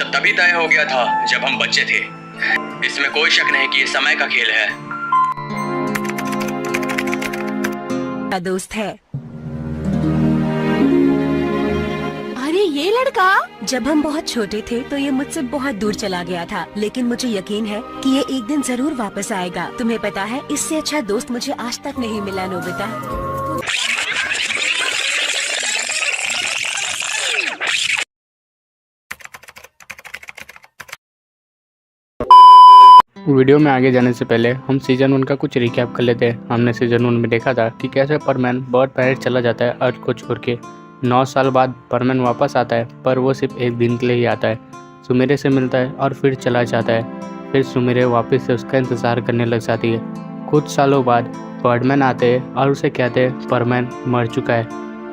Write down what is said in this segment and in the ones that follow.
सब तभी तय हो गया था जब हम बच्चे थे। इसमें कोई शक नहीं कि ये समय का खेल है। दोस्त है। अरे ये लड़का, जब हम बहुत छोटे थे तो ये मुझसे बहुत दूर चला गया था, लेकिन मुझे यकीन है कि ये एक दिन जरूर वापस आएगा। तुम्हें पता है, इससे अच्छा दोस्त मुझे आज तक नहीं मिला नोबिता। वीडियो में आगे जाने से पहले हम सीजन 1 का कुछ रिकैप कर लेते हैं। हमने सीजन 1 में देखा था कि कैसे परमैन बर्ड प्लैनेट चला जाता है अर्थ को छोड़ के। 9 साल बाद परमैन वापस आता है, पर वो सिर्फ एक दिन के लिए ही आता है। सुमेरे से मिलता है और फिर चला जाता है। फिर सुमेरे वापस से उसका इंतज़ार करने लग जाती है। कुछ सालों बाद बर्डमैन आते हैं और उसे कहते हैं परमैन मर चुका है,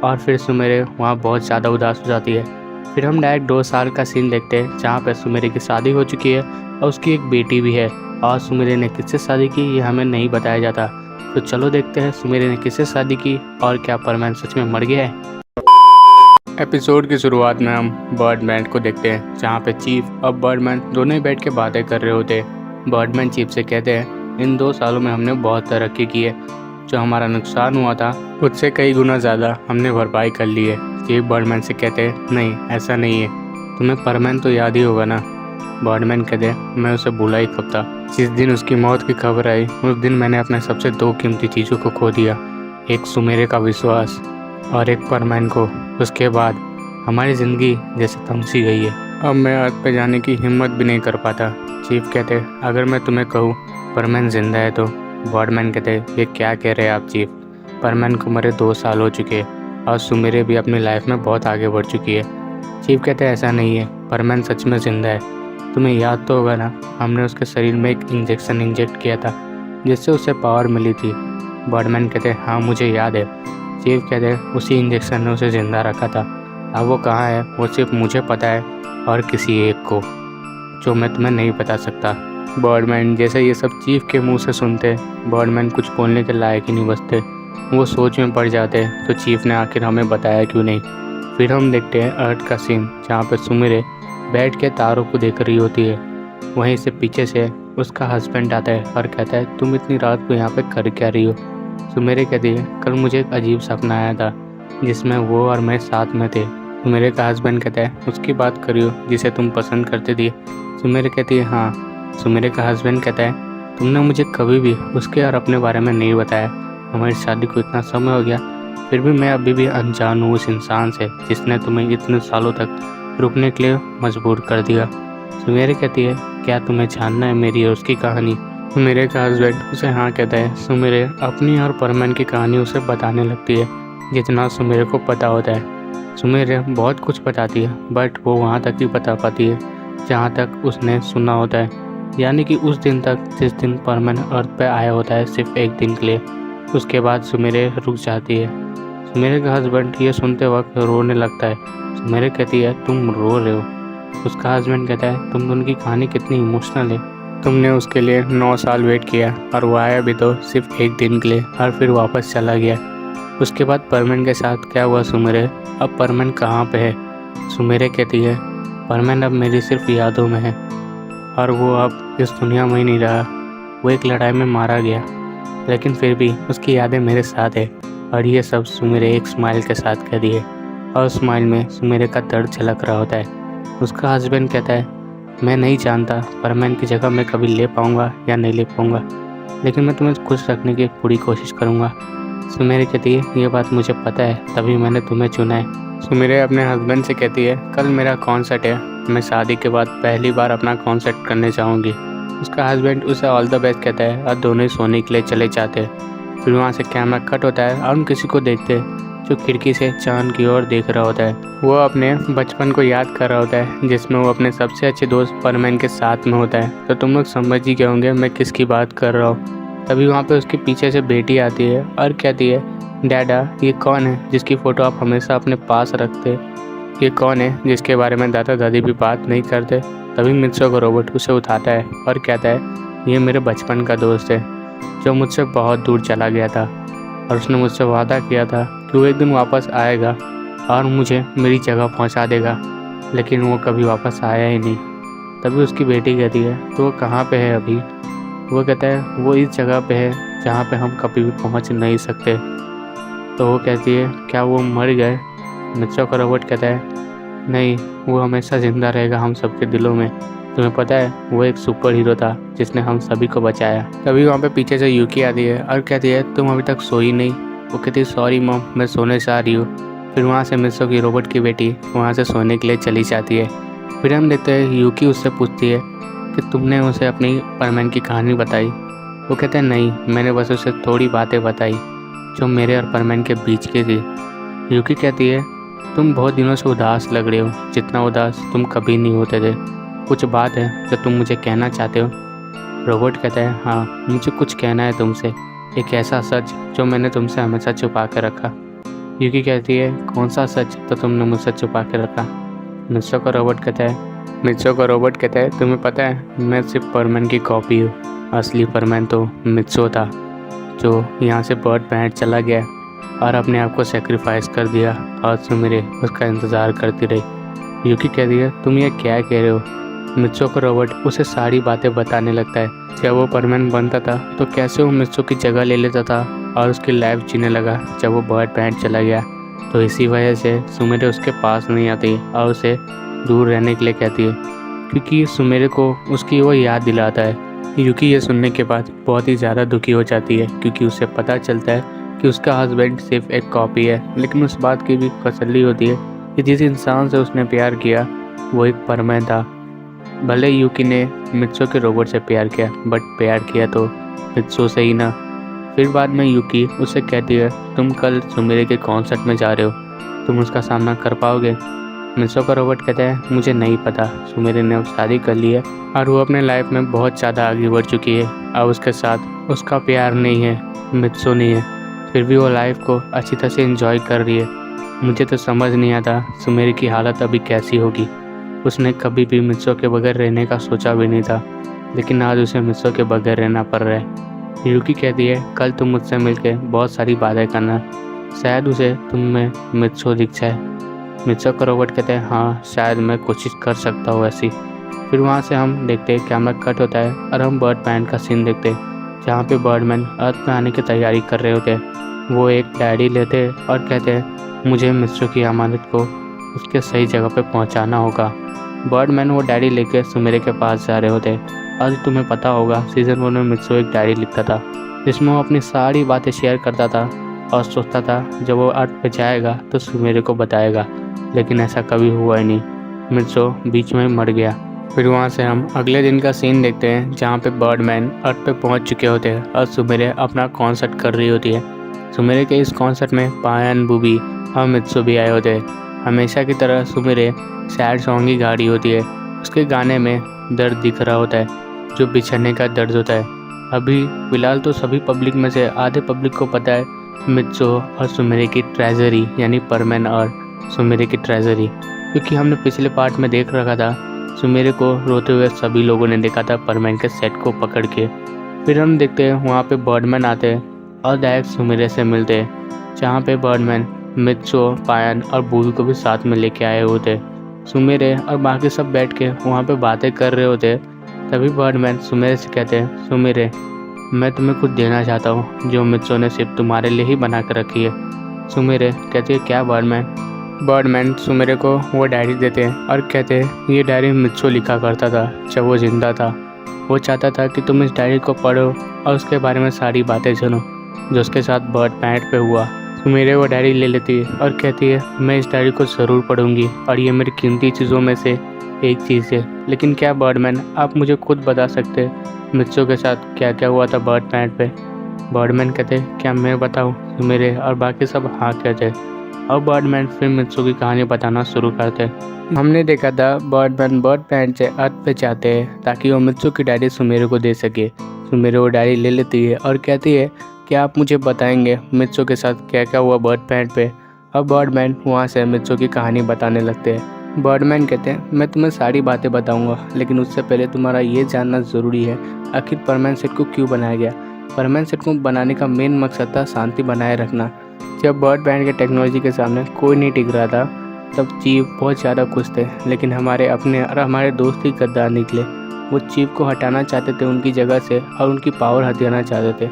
और फिर सुमेरे वहाँ बहुत ज़्यादा उदास हो जाती है। फिर हम डायरेक्ट 2 साल का सीन देखते हैं जहाँ पर सुमेरे की शादी हो चुकी है और उसकी एक बेटी भी है। और सुमेरे ने किससे शादी की ये हमें नहीं बताया जाता। तो चलो देखते हैं सुमेरे ने किससे शादी की और क्या परमैन सच में मर गया है। एपिसोड की शुरुआत में हम बर्डमैन को देखते हैं जहाँ पे चीफ और बर्डमैन दोनों ही बैठ के बातें कर रहे होते हैं। बर्डमैन चीफ से कहते हैं इन 2 सालों में हमने बहुत तरक्की की है, जो हमारा नुकसान हुआ था उससे कई गुना ज़्यादा हमने भरपाई कर ली है। चीफ बर्डमैन से कहते हैं नहीं ऐसा नहीं है, तुम्हें परमैन तो याद ही होगा ना। बर्डमैन कहते हैं मैं उसे भूला ही कब था। जिस दिन उसकी मौत की खबर आई उस दिन मैंने अपने सबसे 2 कीमती चीज़ों को खो दिया, एक सुमेरे का विश्वास और एक परमैन को। उसके बाद हमारी ज़िंदगी जैसे थम सी गई है। अब मैं अर्थ पे जाने की हिम्मत भी नहीं कर पाता। चीफ कहते हैं अगर मैं तुम्हें कहूँ परमैन जिंदा है तो। बर्डमैन कहते हैं ये क्या कह रहे हैं आप चीफ, परमैन को मरे 2 साल हो चुके हैं और सुमेरे भी अपनी लाइफ में बहुत आगे बढ़ चुकी है। चीफ कहते हैं ऐसा नहीं है, परमैन सच में ज़िंदा है। तुम्हें याद तो होगा ना, हमने उसके शरीर में एक इंजेक्शन इंजेक्ट किया था जिससे उसे पावर मिली थी। बर्डमैन कहते हैं हाँ मुझे याद है। चीफ कहते हैं उसी इंजेक्शन ने उसे ज़िंदा रखा था। अब वो कहाँ है वो सिर्फ मुझे पता है और किसी एक को, जो मैं तुम्हें नहीं बता सकता। बर्डमैन जैसे ये सब चीफ के मुंह से सुनते, बर्डमैन कुछ बोलने के लायक ही नहीं बचते। वो सोच में पड़ जाते तो चीफ ने आखिर हमें बताया क्यों नहीं। फिर हम देखते हैं अर्थ का सीन जहाँ पर सुमेरे बैठ के तारों को देख रही होती है। वहीं से पीछे से उसका हस्बैंड आता है और कहता है तुम इतनी रात को यहाँ पे कर क्या रही हो। सुमेरे कहती है कल मुझे एक अजीब सपना आया था जिसमें वो और मैं साथ में थे। सुमेरे का हस्बैंड कहता है उसकी बात करियो जिसे तुम पसंद करते थे। सुमेरे कहती है हाँ। सुमेरे का हस्बैंड कहता है तुमने मुझे कभी भी उसके और अपने बारे में नहीं बताया। हमारी शादी को इतना समय हो गया फिर भी मैं अभी भी अनजान हूँ उस इंसान से जिसने तुम्हें इतने सालों तक रुकने के लिए मजबूर कर दिया। सुमेरे कहती है क्या तुम्हें जानना है मेरी और उसकी कहानी। सुमेरे का हस्बैंड उसे हाँ कहता है। सुमेरे अपनी और परमैन की कहानी उसे बताने लगती है जितना सुमेरे को पता होता है। सुमेरे बहुत कुछ बताती है बट वो वहाँ तक ही बता पाती है जहाँ तक उसने सुना होता है, यानी कि उस दिन तक जिस दिन परमैन अर्थ पे आया होता है सिर्फ एक दिन के लिए। उसके बाद सुमेरे रुक जाती है। सुमेरे का हस्बैंड ये सुनते वक्त रोने लगता है। सुमेरे कहती है तुम रो रहे हो। उसका हस्बैंड कहता है तुम उनकी कहानी कितनी इमोशनल है, तुमने उसके लिए 9 साल वेट किया और वो आया भी तो सिर्फ एक दिन के लिए और फिर वापस चला गया। उसके बाद परमैन के साथ क्या हुआ सुमेरे, अब परमैन कहाँ पे है। सुमेरे कहती है परमैन अब मेरी सिर्फ यादों में है और वो अब इस दुनिया में ही नहीं रहा। वो एक लड़ाई में मारा गया लेकिन फिर भी उसकी यादें मेरे साथ है। और ये सब सुमेरे एक स्माइल के साथ कह दिए और स्माइल में सुमेरे का दर्द झलक रहा होता है। उसका हस्बैंड कहता है मैं नहीं जानता परमैन की जगह मैं कभी ले पाऊँगा या नहीं ले पाऊँगा, लेकिन मैं तुम्हें खुश रखने की पूरी कोशिश करूँगा। सुमेरे कहती है ये बात मुझे पता है तभी मैंने तुम्हें चुना है। सुमेरे अपने हस्बैंड से कहती है कल मेरा कॉन्सर्ट है, मैं शादी के बाद पहली बार अपना कॉन्सर्ट करने जाऊँगी। उसका हस्बैंड उसे ऑल द बेस्ट कहता है और दोनों ही सोने के लिए चले जाते हैं। फिर वहाँ से कैमरा कट होता है और हम किसी को देखते हैं जो खिड़की से चांद की ओर देख रहा होता है। वो अपने बचपन को याद कर रहा होता है जिसमें वो अपने सबसे अच्छे दोस्त परमैन के साथ में होता है। तो तुम लोग समझ ही गए होंगे मैं किसकी बात कर रहा हूँ। तभी वहाँ पे उसके पीछे से बेटी आती है और कहती है डैडा ये कौन है जिसकी फ़ोटो आप हमेशा अपने पास रखते, ये कौन है जिसके बारे में दादा दादी भी बात नहीं करते। तभी मित्सो को रोबोट उसे उठाता है और कहता है ये मेरे बचपन का दोस्त है जो मुझसे बहुत दूर चला गया था और उसने मुझसे वादा किया था कि वो एक दिन वापस आएगा और मुझे मेरी जगह पहुंचा देगा। लेकिन वो कभी वापस आया ही नहीं। तभी उसकी बेटी कहती है तो वो कहाँ पे है अभी। वो कहता है वो इस जगह पे है जहाँ पे हम कभी भी पहुँच नहीं सकते। तो वो कहती है क्या वो मर गए। मित्सो का रोबोट कहता है नहीं, वो हमेशा ज़िंदा रहेगा हम सबके दिलों में। तुम्हें पता है वो एक सुपर हीरो था जिसने हम सभी को बचाया। तभी वहाँ पे पीछे से यूकी आती है और कहती है तुम अभी तक सोई नहीं। वो कहती है सॉरी मॉम, मैं सोने जा रही हूँ। फिर वहाँ से मित्सो की रोबोट की बेटी वहाँ से सोने के लिए चली जाती है। फिर हम देखते हैं यूकी उससे पूछती है कि तुमने उसे अपनी परमैन की कहानी बताई। वो कहते हैं नहीं, मैंने बस उसे थोड़ी बातें बताई जो मेरे और परमैन के बीच की थी। यूकी कहती है तुम बहुत दिनों से उदास लग रहे हो, जितना उदास तुम कभी नहीं होते थे। कुछ बात है जो तुम मुझे कहना चाहते हो। रोबोट कहता है हाँ, मुझे कुछ कहना है तुमसे, एक ऐसा सच जो मैंने तुमसे हमेशा छुपा कर रखा। यूकी कहती है कौन सा सच तो तुमने मुझसे छुपा कर रखा। मित्सो का रोबोट कहता है तुम्हें पता है मैं सिर्फ परमैन की कॉपी हूँ। असली परमैन तो मित्सो था जो यहाँ से बर्ड पैंट चला गया और अपने आप को सेक्रीफाइस कर दिया और सुमिरे उसका इंतज़ार करती रही। यूकी कहती है तुम ये क्या कह रहे हो। मित्सो का रोबोट उसे सारी बातें बताने लगता है। जब वो परमैन बनता था तो कैसे वो मित्सो की जगह ले लेता था और उसकी लाइफ जीने लगा जब वो बर्ड पैंट चला गया। तो इसी वजह से सुमिरे उसके पास नहीं आती और उसे दूर रहने के लिए कहती है क्योंकि सुमिरे को उसकी वो याद दिलाता है। यूकी ये सुनने के बाद बहुत ही ज़्यादा दुखी हो जाती है क्योंकि उसे पता चलता है कि उसका हस्बैंड सिर्फ एक कॉपी है। लेकिन उस बात की भी तसल्ली होती है कि जिस इंसान से उसने प्यार किया वो एक परमैन था। भले यूकी ने मित्सो के रोबोट से प्यार किया बट प्यार किया तो मित्सो से ही ना। फिर बाद में यूकी उससे कहती है तुम कल सुमिरे के कॉन्सर्ट में जा रहे हो, तुम उसका सामना कर पाओगे। मित्सो का रोबोट कहता है मुझे नहीं पता, सुमिरे ने अब शादी कर ली है और वो अपने लाइफ में बहुत ज़्यादा आगे बढ़ चुकी है। अब उसके साथ उसका प्यार नहीं है, मित्सो नहीं है, फिर भी वो लाइफ को अच्छी तरह से एंजॉय कर रही है। मुझे तो समझ नहीं आता सुमिरे की हालत अभी कैसी होगी। उसने कभी भी मित्सो के बगैर रहने का सोचा भी नहीं था, लेकिन आज उसे मित्सो के बगैर रहना पड़ रहा है। यूकी कहती है कल तुम मुझसे मिलकर बहुत सारी बातें करना, शायद उसे तुम में मित्सो दिख जाए। मित्सो का रोबोट कहते हैं हाँ, शायद मैं कोशिश कर सकता हूँ ऐसी। फिर वहाँ से हम देखते हैं कैमरा कट होता है और हम बर्ड पैंट का सीन देखते हैं जहाँ पे बर्डमैन अर्थ में आने की तैयारी कर रहे होते हैं। वो एक डायरी लेते हैं और कहते हैं मुझे मित्सो की अमानत को उसके सही जगह पे पहुँचाना होगा। बर्डमैन वो डायरी लेकर सुमिरे के पास जा रहे होते हैं। आज तुम्हें पता होगा सीज़न 1 में मित्सो एक डायरी लिखता था जिसमें वो अपनी सारी बातें शेयर करता था और सोचता था जब वो अर्थ पे जाएगा तो सुमिरे को बताएगा, लेकिन ऐसा कभी हुआ ही नहीं। मित्सो बीच में मर गया। फिर वहाँ से हम अगले दिन का सीन देखते हैं जहाँ पे बर्डमैन अर्थ पे पहुँच चुके होते हैं और सुमिरे अपना कॉन्सर्ट कर रही होती है। सुमिरे के इस कॉन्सर्ट में पायन, बुबी और मित्सो भी आए होते हैं। हमेशा की तरह सुमिरे सैड सॉन्ग ही गा रही होती है। उसके गाने में दर्द दिख रहा होता है जो बिछड़ने का दर्द होता है। अभी फ़िलहाल तो सभी पब्लिक में से आधे पब्लिक को पता है मित्सो और सुमिरे की ट्रेजरी यानी परमैन और सुमिरे की ट्रेजरी, क्योंकि हमने पिछले पार्ट में देख रखा था सुमिरे को रोते हुए सभी लोगों ने देखा था परमैन के सेट को पकड़ के। फिर हम देखते हैं वहाँ पे बर्डमैन आते हैं और डायरेक्ट सुमिरे से मिलते हैं जहाँ पे बर्डमैन मित्सो, पायन और बूबी को भी साथ में लेके आए होते। सुमिरे और बाकी सब बैठ के वहाँ पे बातें कर रहे होते। तभी बर्डमैन सुमिरे से कहते हैं सुमिरे, मैं तुम्हें कुछ देना चाहता हूँ जो मित्सो ने सिर्फ तुम्हारे लिए ही बना कर रखी है। सुमिरे कहती है क्या बर्डमैन। बर्डमैन सुमिरे को वो डायरी देते हैं और कहते हैं ये डायरी मित्सो लिखा करता था जब वो जिंदा था। वो चाहता था कि तुम इस डायरी को पढ़ो और उसके बारे में सारी बातें सुनो जो उसके साथ बर्ड पैंट पे हुआ। सुमिरे वो डायरी ले लेती है और कहती है मैं इस डायरी को ज़रूर पढ़ूंगी और ये मेरी कीमती चीज़ों में से एक चीज़ है। लेकिन क्या बर्डमैन आप मुझे खुद बता सकते हैं मित्सो के साथ क्या क्या हुआ था बर्ड पैंट पे। बर्डमैन कहते क्या मैं बताऊँ। सुमिरे और बाकी सब हाँ कहते और बर्डमैन फिर मित्सो की कहानी बताना शुरू करते। हमने देखा था बर्डमैन बर्ड पैंट से अर्थ पे जाते हैं ताकि वो मित्सो की डायरी सुमिरे को दे सके। सुमिरे वो डायरी ले लेती है और कहती है कि आप मुझे बताएंगे मित्सो के साथ क्या क्या हुआ बर्ड पैंट पे। अब बर्डमैन वहाँ से मित्सो की कहानी बताने लगते हैं। बर्डमैन कहते हैं मैं तुम्हें सारी बातें बताऊंगा, लेकिन उससे पहले तुम्हारा ये जानना ज़रूरी है आखिर परमैन सेट को क्यों बनाया गया। परमैन सेट को बनाने का मेन मकसद था शांति बनाए रखना। जब बर्ड पैंट के टेक्नोलॉजी के सामने कोई नहीं टिक रहा था तब चीफ बहुत ज़्यादा खुश थे, लेकिन हमारे अपने और हमारे दोस्त ही गद्दार निकले। वो चीफ को हटाना चाहते थे उनकी जगह से और उनकी पावर हथियाना चाहते थे,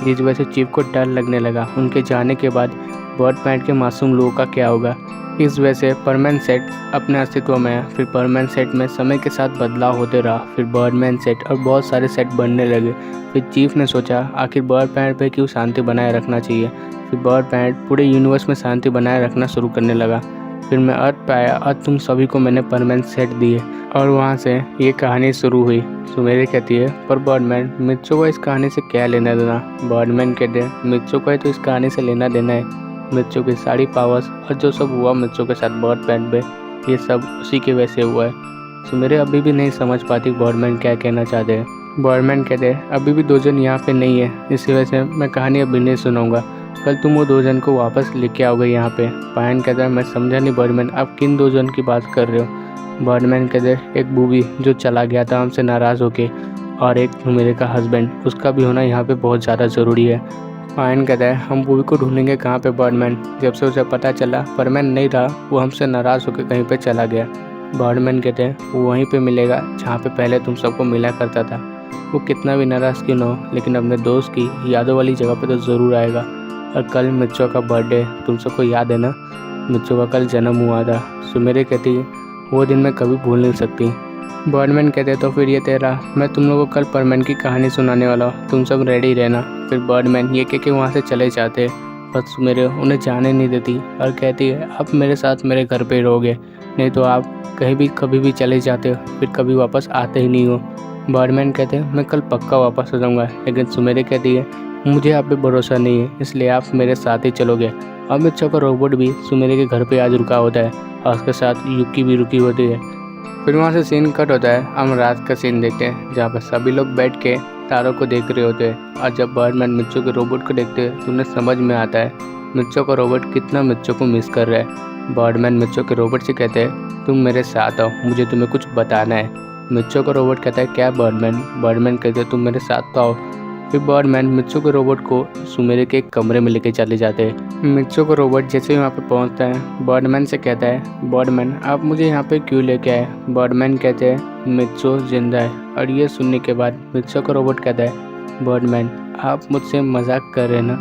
जिस वजह से चीफ को डर लगने लगा उनके जाने के बाद बर्डमैन के मासूम लोगों का क्या होगा। इस वजह से परमैन सेट अपने अस्तित्व में है। फिर परमैन सेट में समय के साथ बदलाव होते रहा, फिर बर्डमैन सेट और बहुत सारे सेट बनने लगे। फिर चीफ ने सोचा आखिर बर्ड प्लैनेट पे क्यों शांति बनाए रखना चाहिए। फिर बर्ड प्लैनेट पूरे यूनिवर्स में शांति बनाए रखना शुरू करने लगा। फिर मैं अर्थ पे आया और तुम सभी को मैंने परमैन सेट दिए और वहाँ से ये कहानी शुरू हुई। सुमेरे कहती है पर बर्डमैन मित्सो को इस कहानी से क्या लेना देना। बर्डमैन कहते हैं मित्सो को तो इस कहानी से लेना देना है। मित्सो की सारी पावर्स और जो सब हुआ मित्सो के साथ बर्ड प्लैनेट पे, ये सब उसी की वजह से हुआ है। सुमेरे अभी भी नहीं समझ पाती बर्डमैन क्या कहना चाहते हैं। बर्डमैन कहते हैं अभी भी 2 जन यहाँ पे नहीं है, इसी वजह से मैं कहानी अभी नहीं सुनाऊंगा। कल तुम वो 2 जन को वापस लेके आओगे यहाँ पे। पायन कहता है मैं समझा नहीं बर्डमैन, आप किन 2 जन की बात कर रहे हो। बर्डमैन कहते हैं एक बूबी जो चला गया था हमसे नाराज़ होके, और एक सुमेरे का हस्बैंड, उसका भी होना यहाँ पे बहुत ज़्यादा ज़रूरी है। पायन कहता है हम बूबी को ढूंढेंगे कहाँ पे बर्डमैन। जब से उसे पता चला परमैन नहीं रहा, वो हमसे नाराज़ होकर कहीं पे चला गया। बर्डमैन कहते हैं वो वहीं पे मिलेगा जहाँ पे पहले तुम सबको मिला करता था। वो कितना भी नाराज़ क्यों न हो, लेकिन अपने दोस्त की यादों वाली जगह पे तो ज़रूर आएगा। और कल मित्सो का बर्थडे, तुम सबको याद है ना, मित्सो का कल जन्म हुआ था। सुमेरे कहती है वो दिन मैं कभी भूल नहीं सकती। बर्डमैन कहते तो फिर ये तेरा, मैं तुम लोगों को कल परमैन की कहानी सुनाने वाला हूँ, तुम सब रेडी रहना। फिर बर्डमैन ये कह के वहाँ से चले जाते, पर सुमेरे उन्हें जाने नहीं देती और कहती है आप मेरे साथ मेरे घर पे रहोगे, नहीं तो आप कहीं भी कभी भी चले जाते हो, फिर कभी वापस आते ही नहीं हो। बर्डमैन कहते हैं मैं कल पक्का वापस आ जाऊँगा, लेकिन सुमेरे कहती है मुझे आप पे भरोसा नहीं है, इसलिए आप मेरे साथ ही चलोगे। और मित्सो का रोबोट भी सुमेरे के घर पे आज रुका होता है और उसके साथ युकी भी रुकी होती है। फिर वहाँ से सीन कट होता है, हम रात का सीन देखते हैं जहाँ पर सभी लोग बैठ के तारों को देख रहे होते हैं। और जब बर्डमैन मित्सो के रोबोट को देखते हैं तो उन्हें समझ में आता है मित्सो का रोबोट कितना मित्सो को मिस कर रहा है। बर्डमैन मित्सो के रोबोट से कहते हैं तुम मेरे साथ आओ, मुझे तुम्हें कुछ बताना है। मित्सो का रोबोट कहता है क्या बर्डमैन। बर्डमैन कहते हैं तुम मेरे साथ तो आओ। फिर बर्डमैन मित्सो के रोबोट को सुमेरे के एक कमरे में लेके चले जाते हैं। मित्सो का रोबोट जैसे ही वहाँ पे पहुँचता है बर्डमैन से कहता है बर्डमैन आप मुझे यहाँ पे क्यों लेके आए। बर्डमैन कहते हैं मित्सो जिंदा है। और ये सुनने के बाद मित्सो का रोबोट कहता है बर्डमैन आप मुझसे मजाक कर रहे हैं ना,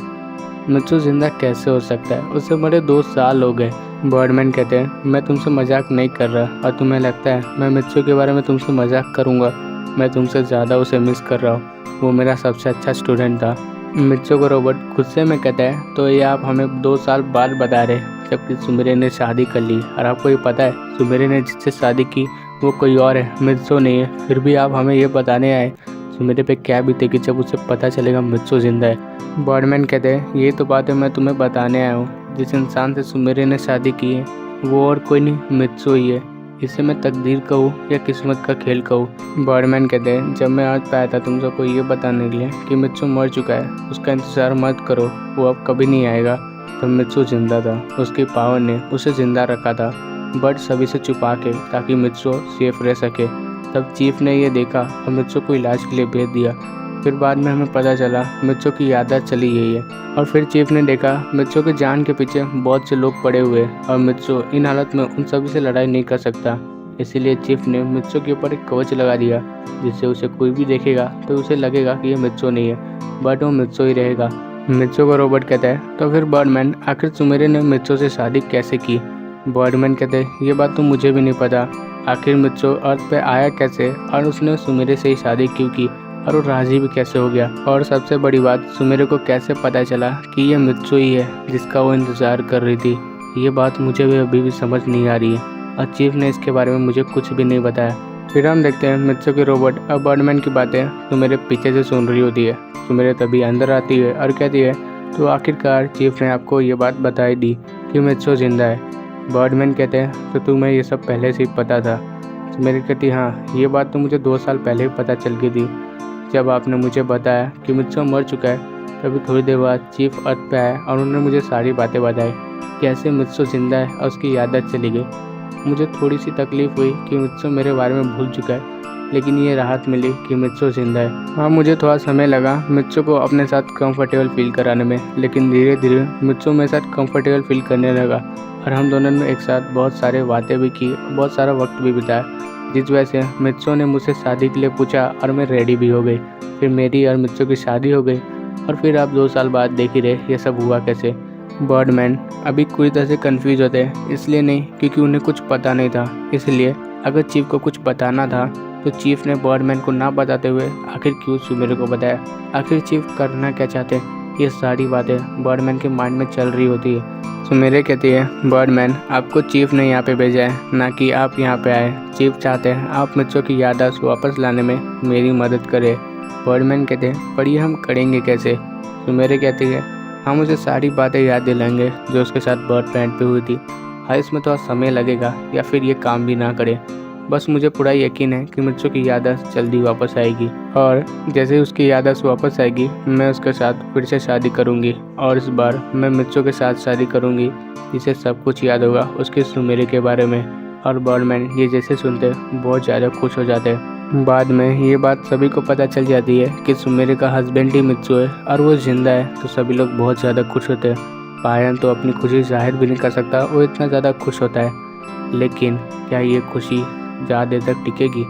मित्सो जिंदा कैसे हो सकता है, उससे बड़े 2 साल हो गए। बर्डमैन कहते हैं मैं तुमसे मजाक नहीं कर रहा, और तुम्हें लगता है मैं मित्सो के बारे में तुमसे मजाक करूँगा। मैं तुमसे ज़्यादा उसे मिस कर रहा हूँ, वो मेरा सबसे अच्छा स्टूडेंट था। मित्सो का रोबोट गुस्से में कहता है तो ये आप हमें 2 साल बाद बता रहे, जबकि सुमेरे ने शादी कर ली, और आपको ये पता है सुमेरे ने जिससे शादी की वो कोई और है, मित्सो नहीं है। फिर भी आप हमें ये बताने आए सुमेरे पे क्या बीतेगी जब उसे पता चलेगा मित्सो जिंदा है। बर्डमैन कहते हैं ये तो बात है मैं तुम्हें बताने आया हूँ, जिस इंसान से सुमेरे ने शादी की है वो और कोई नहीं मित्सो ही है। इसे मैं तकदीर कहूँ या किस्मत का खेल कहूँ। बर्डमैन कहते हैं जब मैं आज पाया था तुम सबको ये बताने के लिए कि मित्सो मर चुका है, उसका इंतज़ार मत करो, वो अब कभी नहीं आएगा। तब मित्सो जिंदा था, उसकी पावर ने उसे जिंदा रखा था, बट सभी से छुपा के, ताकि मित्सो सेफ रह सके। तब चीफ ने ये देखा और मित्सो को इलाज के लिए भेज दिया। फिर बाद में हमें पता चला मित्सो की याददाश्त चली गई है। और फिर चीफ ने देखा मित्सो के जान के पीछे बहुत से लोग पड़े हुए और मित्सो इन हालत में उन सभी से लड़ाई नहीं कर सकता। इसीलिए चीफ ने मित्सो के ऊपर एक कवच लगा दिया, जिससे उसे कोई भी देखेगा तो उसे लगेगा कि ये मित्सो नहीं है, बट वो मित्सो ही रहेगा। मित्सो का रोबोट कहता है तो फिर बर्डमैन आखिर सुमेरे ने मित्सो से शादी कैसे की। बर्डमैन कहते हैं ये बात तो मुझे भी नहीं पता, आखिर मित्सो अर्थ पे आया कैसे और उसने सुमेरे से ही शादी क्यों की, और वो राजी भी कैसे हो गया। और सबसे बड़ी बात सुमेरे को कैसे पता चला कि ये मित्सो ही है जिसका वो इंतज़ार कर रही थी। ये बात मुझे भी अभी भी समझ नहीं आ रही है, और चीफ ने इसके बारे में मुझे कुछ भी नहीं बताया। फिर हम देखते हैं मित्सो के रोबोट और बर्डमैन की बातें सुमेरे पीछे से सुन रही होती है। सुमेरे तभी अंदर आती है और कहती है तो आखिरकार चीफ ने आपको ये बात बताई दी कि मित्सो जिंदा है। बर्डमैन कहते हैं तो तुम्हें ये सब पहले से ही पता था। सुमेरे कहती हाँ ये बात तो मुझे 2 साल पहले ही पता चल गई थी, जब आपने मुझे बताया कि मित्सो मर चुका है। तभी थोड़ी देर बाद चीफ अर्थ पे आया और उन्होंने मुझे सारी बातें बताई, कैसे मित्सो जिंदा है और उसकी याददाश्त चली गई। मुझे थोड़ी सी तकलीफ़ हुई कि मित्सो मेरे बारे में भूल चुका है, लेकिन ये राहत मिली कि मित्सो जिंदा है। हाँ, मुझे थोड़ा समय लगा मित्सो को अपने साथ कंफर्टेबल फील कराने में, लेकिन धीरे धीरे मित्सो मेरे साथ कंफर्टेबल फील करने लगा और हम दोनों ने एक साथ बहुत सारे बातें भी की, बहुत सारा वक्त भी बिताया, जिस वजह से मित्सो ने मुझसे शादी के लिए पूछा और मैं रेडी भी हो गई। फिर मेरी और मित्सो की शादी हो गई और फिर आप 2 साल बाद देख ही रहे ये सब हुआ कैसे। बर्डमैन अभी पूरी तरह से कंफ्यूज होते हैं, इसलिए नहीं क्योंकि उन्हें कुछ पता नहीं था, इसलिए अगर चीफ को कुछ बताना था तो चीफ ने बर्डमैन को ना बताते हुए आखिर क्यों सुमेरे को बताया। आखिर चीफ करना क्या चाहते हैं, ये सारी बातें बर्डमैन के माइंड में चल रही होती है। सुमेरे कहती है, बर्डमैन आपको चीफ ने यहाँ पे भेजा है, ना कि आप यहाँ पे आए। चीफ चाहते हैं आप मित्सो की याददाश्त वापस लाने में मेरी मदद करें। बर्डमैन कहते हैं, पर ये हम करेंगे कैसे। सुमेरे कहती है, हम उसे सारी बातें याद दिलाएंगे जो उसके साथ बर्ड प्लांट पे हुई थी। हाँ, इसमें थोड़ा समय लगेगा या फिर ये काम भी ना करे, बस मुझे पूरा यकीन है कि मित्सो की याददाश्त जल्दी वापस आएगी और जैसे ही उसकी याददाश्त वापस आएगी मैं उसके साथ फिर से शादी करूंगी और इस बार मैं मित्सो के साथ शादी करूंगी जिसे सब कुछ याद होगा उसके सुमेरे के बारे में। और बर्डमैन ये जैसे सुनते बहुत ज़्यादा खुश हो जाते हैं। बाद में ये बात सभी को पता चल जाती है कि सुमेरे का हस्बैंड ही मित्सो है और वो जिंदा है, तो सभी लोग बहुत ज़्यादा खुश होते हैं। पायन तो अपनी खुशी जाहिर भी नहीं कर सकता, वो इतना ज़्यादा खुश होता है। लेकिन क्या ये खुशी ज़्यादा देर तक टिकेगी?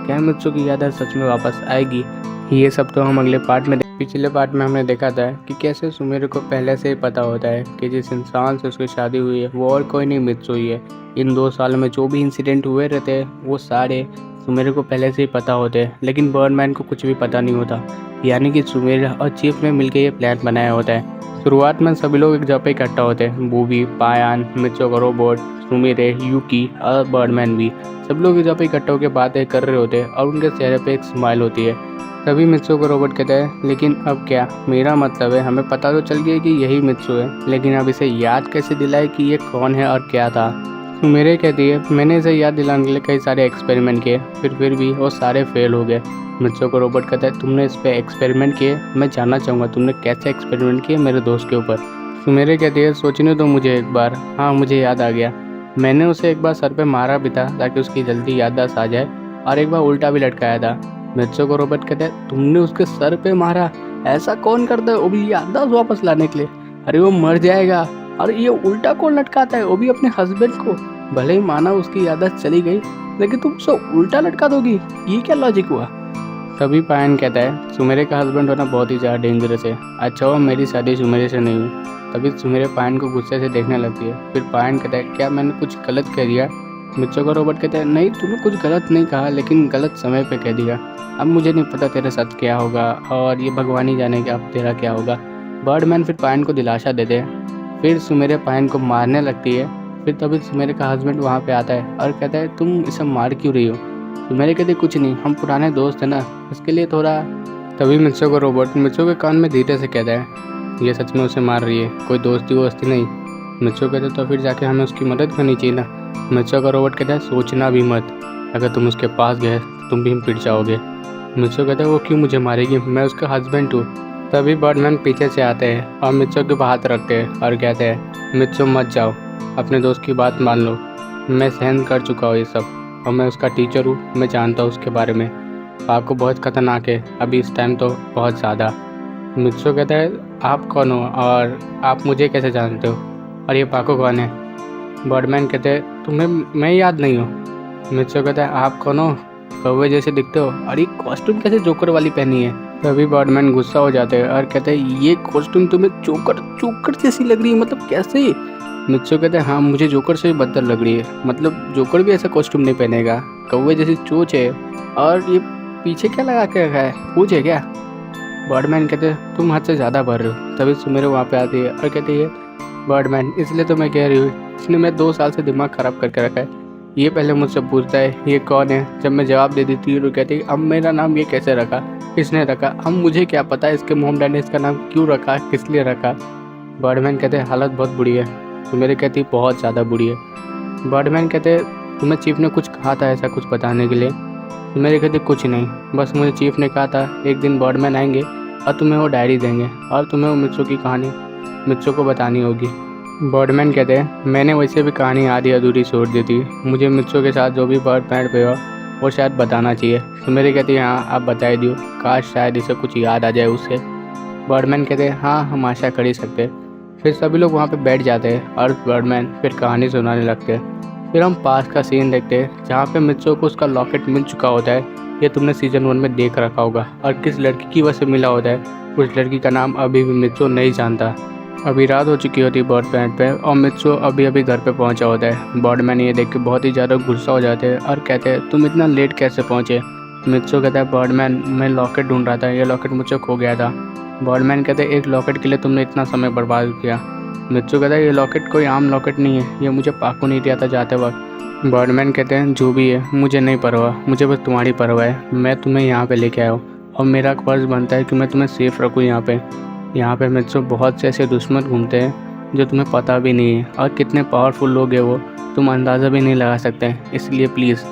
क्या मित्सो की याददाश्त सच में वापस आएगी? ये सब तो हम अगले पार्ट में पिछले पार्ट में हमने देखा था कि कैसे सुमेरे को पहले से ही पता होता है कि जिस इंसान से उसकी शादी हुई है वो और कोई नहीं मित्सो ही है। इन 2 सालों में जो भी इंसिडेंट हुए रहते हैं वो सारे सुमेरे को पहले से ही पता होते हैं, लेकिन बर्डमैन को कुछ भी पता नहीं होता। यानी कि सुमेरे और चीफ ने मिलकर ये प्लान बनाया होता है। शुरुआत में सभी लोग एक जगह पे इकट्ठा होते हैं, बूबी, पायान, मित्सो का रोबोट, सुमेरे, यूकी और बर्डमैन भी। सब लोग एक जगह पे इकट्ठा होकर बातें कर रहे होते हैं और उनके चेहरे पे एक स्माइल होती है। तभी मित्सो को रोबोट कहता है, लेकिन अब क्या? मेरा मतलब है हमें पता तो चल गया कि यही मित्सो है, लेकिन अब इसे याद कैसे दिलाए कि ये कौन है और क्या था। सुमेरे कहती है, मैंने इसे याद दिलाने के लिए कई सारे एक्सपेरिमेंट किए, फिर भी वो सारे फेल हो गए। मित्सो को रोबोट कहता है, तुमने इस पर एक्सपेरिमेंट किए? मैं जानना चाहूँगा तुमने कैसे एक्सपेरिमेंट किए मेरे दोस्त के ऊपर। सुमेरे कहती है, सोचने दो मुझे एक बार। हाँ, मुझे याद आ गया, मैंने उसे एक बार सर पे मारा भी था ताकि उसकी जल्दी याददाश्त आ जाए, और एक बार उल्टा भी लटकाया था। मित्सो को रोबोट कहते हैं, तुमने उसके सर पे मारा? ऐसा कौन करता है वो भी याददाश्त वापस लाने के लिए? अरे वो मर जाएगा। और ये उल्टा कौन लटकाता है, वो भी अपने हस्बैंड को? भले ही माना उसकी याददाश्त चली गई, लेकिन तुम उसे उल्टा लटका दोगी, ये क्या लॉजिक हुआ? तभी पायन कहता है, सुमेरे का हस्बैंड होना बहुत ही ज़्यादा डेंजरस है, अच्छा वो मेरी शादी सुमेरे से नहीं हुई। तभी सुमेरे पायन को गुस्से से देखने लगती है। फिर पायन कहता है, क्या मैंने कुछ गलत कह दिया? मित्सो का रोबोट कहता है, नहीं तुमने कुछ गलत नहीं कहा, लेकिन गलत समय पे कह दिया। अब मुझे नहीं पता तेरे साथ क्या होगा और ये भगवान ही जाने कि अब तेरा क्या होगा। बर्डमैन फिर पायन को दिलासा देते हैं। फिर सुमेरे पायन को मारने लगती है। फिर तभी सुमेरे का हस्बैंड वहाँ पे आता है और कहता है, तुम इसे मार क्यों रही हो? सुमेरे कहते, कुछ नहीं, हम पुराने दोस्त हैं ना, इसके लिए थोड़ा। तभी मित्सो का रोबोट मित्सो के कान में धीरे से कहता है, ये सच में उसे मार रही है, कोई दोस्ती वोस्ती नहीं। मित्सो कहते, तो फिर जाके हमें उसकी मदद करनी चाहिए ना। मित्सो का रोबोट कहता है, सोचना भी मत, अगर तुम उसके पास गए तुम भी पिट जाओगे। मित्सो कहता है, वो क्यों मुझे मारेगी, मैं उसका हस्बैंड हूँ। तभी बर्डमैन पीछे से आते हैं और मित्सो के हाथ रखते हैं और कहते हैं, मित्सो मत जाओ, अपने दोस्त की बात मान लो, मैं सहन कर चुका हूँ ये सब और मैं उसका टीचर हूँ, मैं जानता हूँ उसके बारे में। आपको बहुत खतरनाक है अभी इस टाइम तो बहुत ज़्यादा। मित्सो कहता है, आप कौन हो और आप मुझे कैसे जानते हो, और ये पाको कौन है? बर्डमैन कहते हैं, तुम्हें मैं याद नहीं हूँ। मित्सो कहता है, आप कौन हो, कौवे जैसे दिखते हो, और ये कॉस्ट्यूम कैसे जोकर वाली पहनी है? तभी बर्डमैन गुस्सा हो जाते हैं और कहते हैं, ये कॉस्ट्यूम तुम्हें जोकर जैसी लग रही है, मतलब कैसे? मित्सो कहते हैं, हाँ मुझे जोकर से भी बदतर लग रही है, मतलब जोकर भी ऐसा कॉस्ट्यूम नहीं पहनेगा, कौवे जैसी चोंच है, और ये पीछे क्या लगा के रखा है, पूछ है क्या? बर्डमैन कहते हैं, तुम हद से ज़्यादा भर रहे हो। तभी सुमेरे वहाँ पे आती है और कहती है, बर्डमैन इसलिए तो मैं कह रही हूँ, इसने मैं 2 साल से दिमाग ख़राब करके रखा है। ये पहले मुझसे पूछता है ये कौन है, जब मैं जवाब दे देती हूँ तो कहती है, अब मेरा नाम ये कैसे रखा, किसने रखा, अब मुझे क्या पता इसके मॉम डैड ने इसका नाम क्यों रखा, किस लिए रखा। बर्डमैन कहते हैं, हालत बहुत बुरी है। सुमेरे कहती है, बहुत ज़्यादा बुरी है। बर्डमैन कहते हैं, तुम्हें चीफ ने कुछ कहा था ऐसा कुछ बताने के लिए? सुमेरे कहते, कुछ नहीं, बस मुझे चीफ ने कहा था एक दिन बर्डमैन आएंगे और तुम्हें वो डायरी देंगे और तुम्हें वो मित्सो की कहानी मित्सो को बतानी होगी। बर्डमैन कहते हैं, मैंने वैसे भी कहानी आधी अधूरी छोड़ दी थी, मुझे मित्सो के साथ जो भी बर्ड पैंट पे हो वो शायद बताना चाहिए। तो मेरी कहती है हाँ आप बता ही दियो, काश शायद इसे कुछ याद आ जाए उससे। बर्डमैन कहते हैं हाँ हम आशा कर ही सकते। फिर सभी लोग वहाँ पे बैठ जाते हैं और बर्डमैन फिर कहानी सुनाने लगते हैं। फिर हम पास का सीन देखते हैं जहाँ पे मित्सो को उसका लॉकेट मिल चुका होता है। ये तुमने सीज़न 1 में देख रखा होगा। और किस लड़की की वजह से मिला होता है, उस लड़की का नाम अभी भी मित्सो नहीं जानता। अभी रात हो चुकी होती है बर्ड प्लैनेट पे और मित्सो अभी अभी घर पे पहुंचा होता है। बर्डमैन ये देख के बहुत ही ज़्यादा गुस्सा हो जाते हैं और कहते हैं तुम इतना लेट कैसे पहुंचे। मित्सो कहता है बर्डमैन मैं लॉकेट ढूंढ रहा था, ये लॉकेट मुझसे खो गया था। बर्डमैन कहते हैं एक लॉकेट के लिए तुमने इतना समय बर्बाद किया। मित्सो कहता है ये लॉकेट कोई आम लॉकेट नहीं है, ये मुझे पाकू नहीं दिया था जाते वक्त। बर्डमैन कहते हैं जो भी है मुझे नहीं परवाह, मुझे बस तुम्हारी परवाह है। मैं तुम्हें यहाँ पे लेके आया हूँ और मेरा फर्ज़ बनता है कि मैं तुम्हें सेफ रखूँ यहाँ पे। यहाँ पे मित्सो बहुत से ऐसे दुश्मन घूमते हैं जो तुम्हें पता भी नहीं है और कितने पावरफुल लोग हैं वो तुम अंदाज़ा भी नहीं लगा सकते। इसलिए प्लीज़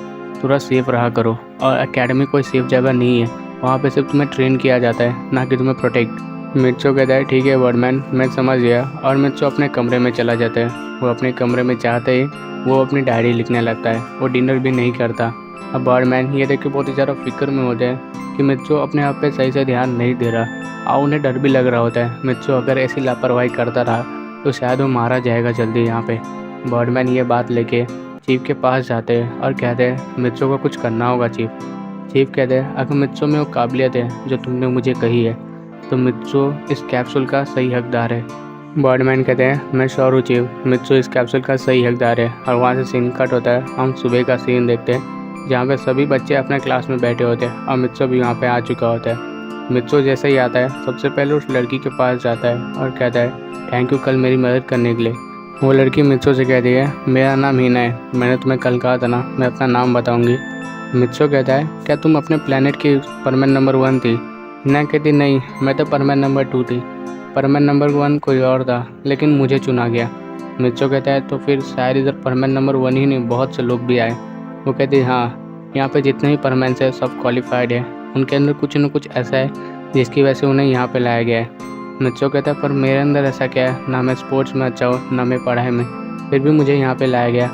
थोड़ा सेफ रहा करो। और एकेडमी कोई सेफ जगह नहीं है, वहाँ पे सिर्फ तुम्हें ट्रेन किया जाता है ना कि तुम्हें प्रोटेक्ट। मित्सो कहता है ठीक है बर्डमैन मैं समझ गया। और मित्सो अपने कमरे में चला जाता है। वो अपने कमरे में जाते ही वो अपनी डायरी लिखने लगता है। वो डिनर भी नहीं करता। अब बर्डमैन ये देख के बहुत ही ज़्यादा फिक्र में होते हैं कि मित्सो अपने आप पे सही से ध्यान नहीं दे रहा और उन्हें डर भी लग रहा होता है मित्सो अगर ऐसी लापरवाही करता रहा तो शायद वो मारा जाएगा जल्दी यहाँ पे। बर्डमैन ये बात लेके चीफ के पास जाते हैं और कहते हैं मित्सो को कुछ करना होगा चीफ। चीफ कहते हैं अगर मित्सो में वो काबिलियत है जो तुमने मुझे कही है तो मित्सो इस कैप्सूल का सही हकदार है। बर्डमैन कहते हैं मैं श्योर हूँ चीफ, मित्सो इस कैप्सूल का सही हकदार है। और वहाँ से सीन कट होता है। हम सुबह का सीन देखते हैं जहाँ पे सभी बच्चे अपने क्लास में बैठे होते हैं और मित्सो भी वहाँ पे आ चुका होता है। मित्सो जैसे ही आता है सबसे पहले उस लड़की के पास जाता है और कहता है थैंक यू कल मेरी मदद करने के लिए। वो लड़की मित्सो से कहती है मेरा नाम हीना है, मैंने तुम्हें कल कहा था ना मैं अपना नाम बताऊंगी। मित्सो कहता है क्या तुम अपने प्लेनेट की परमानेंट नंबर 1 थी। हीना कहती नहीं मैं तो परमानेंट नंबर 2 थी, परमानेंट नंबर 1 कोई और था लेकिन मुझे चुना गया। मित्सो कहता है तो फिर शायद इधर परमानेंट नंबर 1 ही नहीं बहुत से लोग भी आए। वो कहती है हाँ यहाँ पे जितने भी परमानेंट है सब क्वालिफाइड है, उनके अंदर कुछ न कुछ ऐसा है जिसकी वजह से उन्हें यहाँ पे लाया गया है। मित्सो कहता है पर मेरे अंदर ऐसा क्या है, ना मैं स्पोर्ट्स में अच्छा हूँ ना मैं पढ़ाई में, फिर भी मुझे यहाँ पे लाया गया।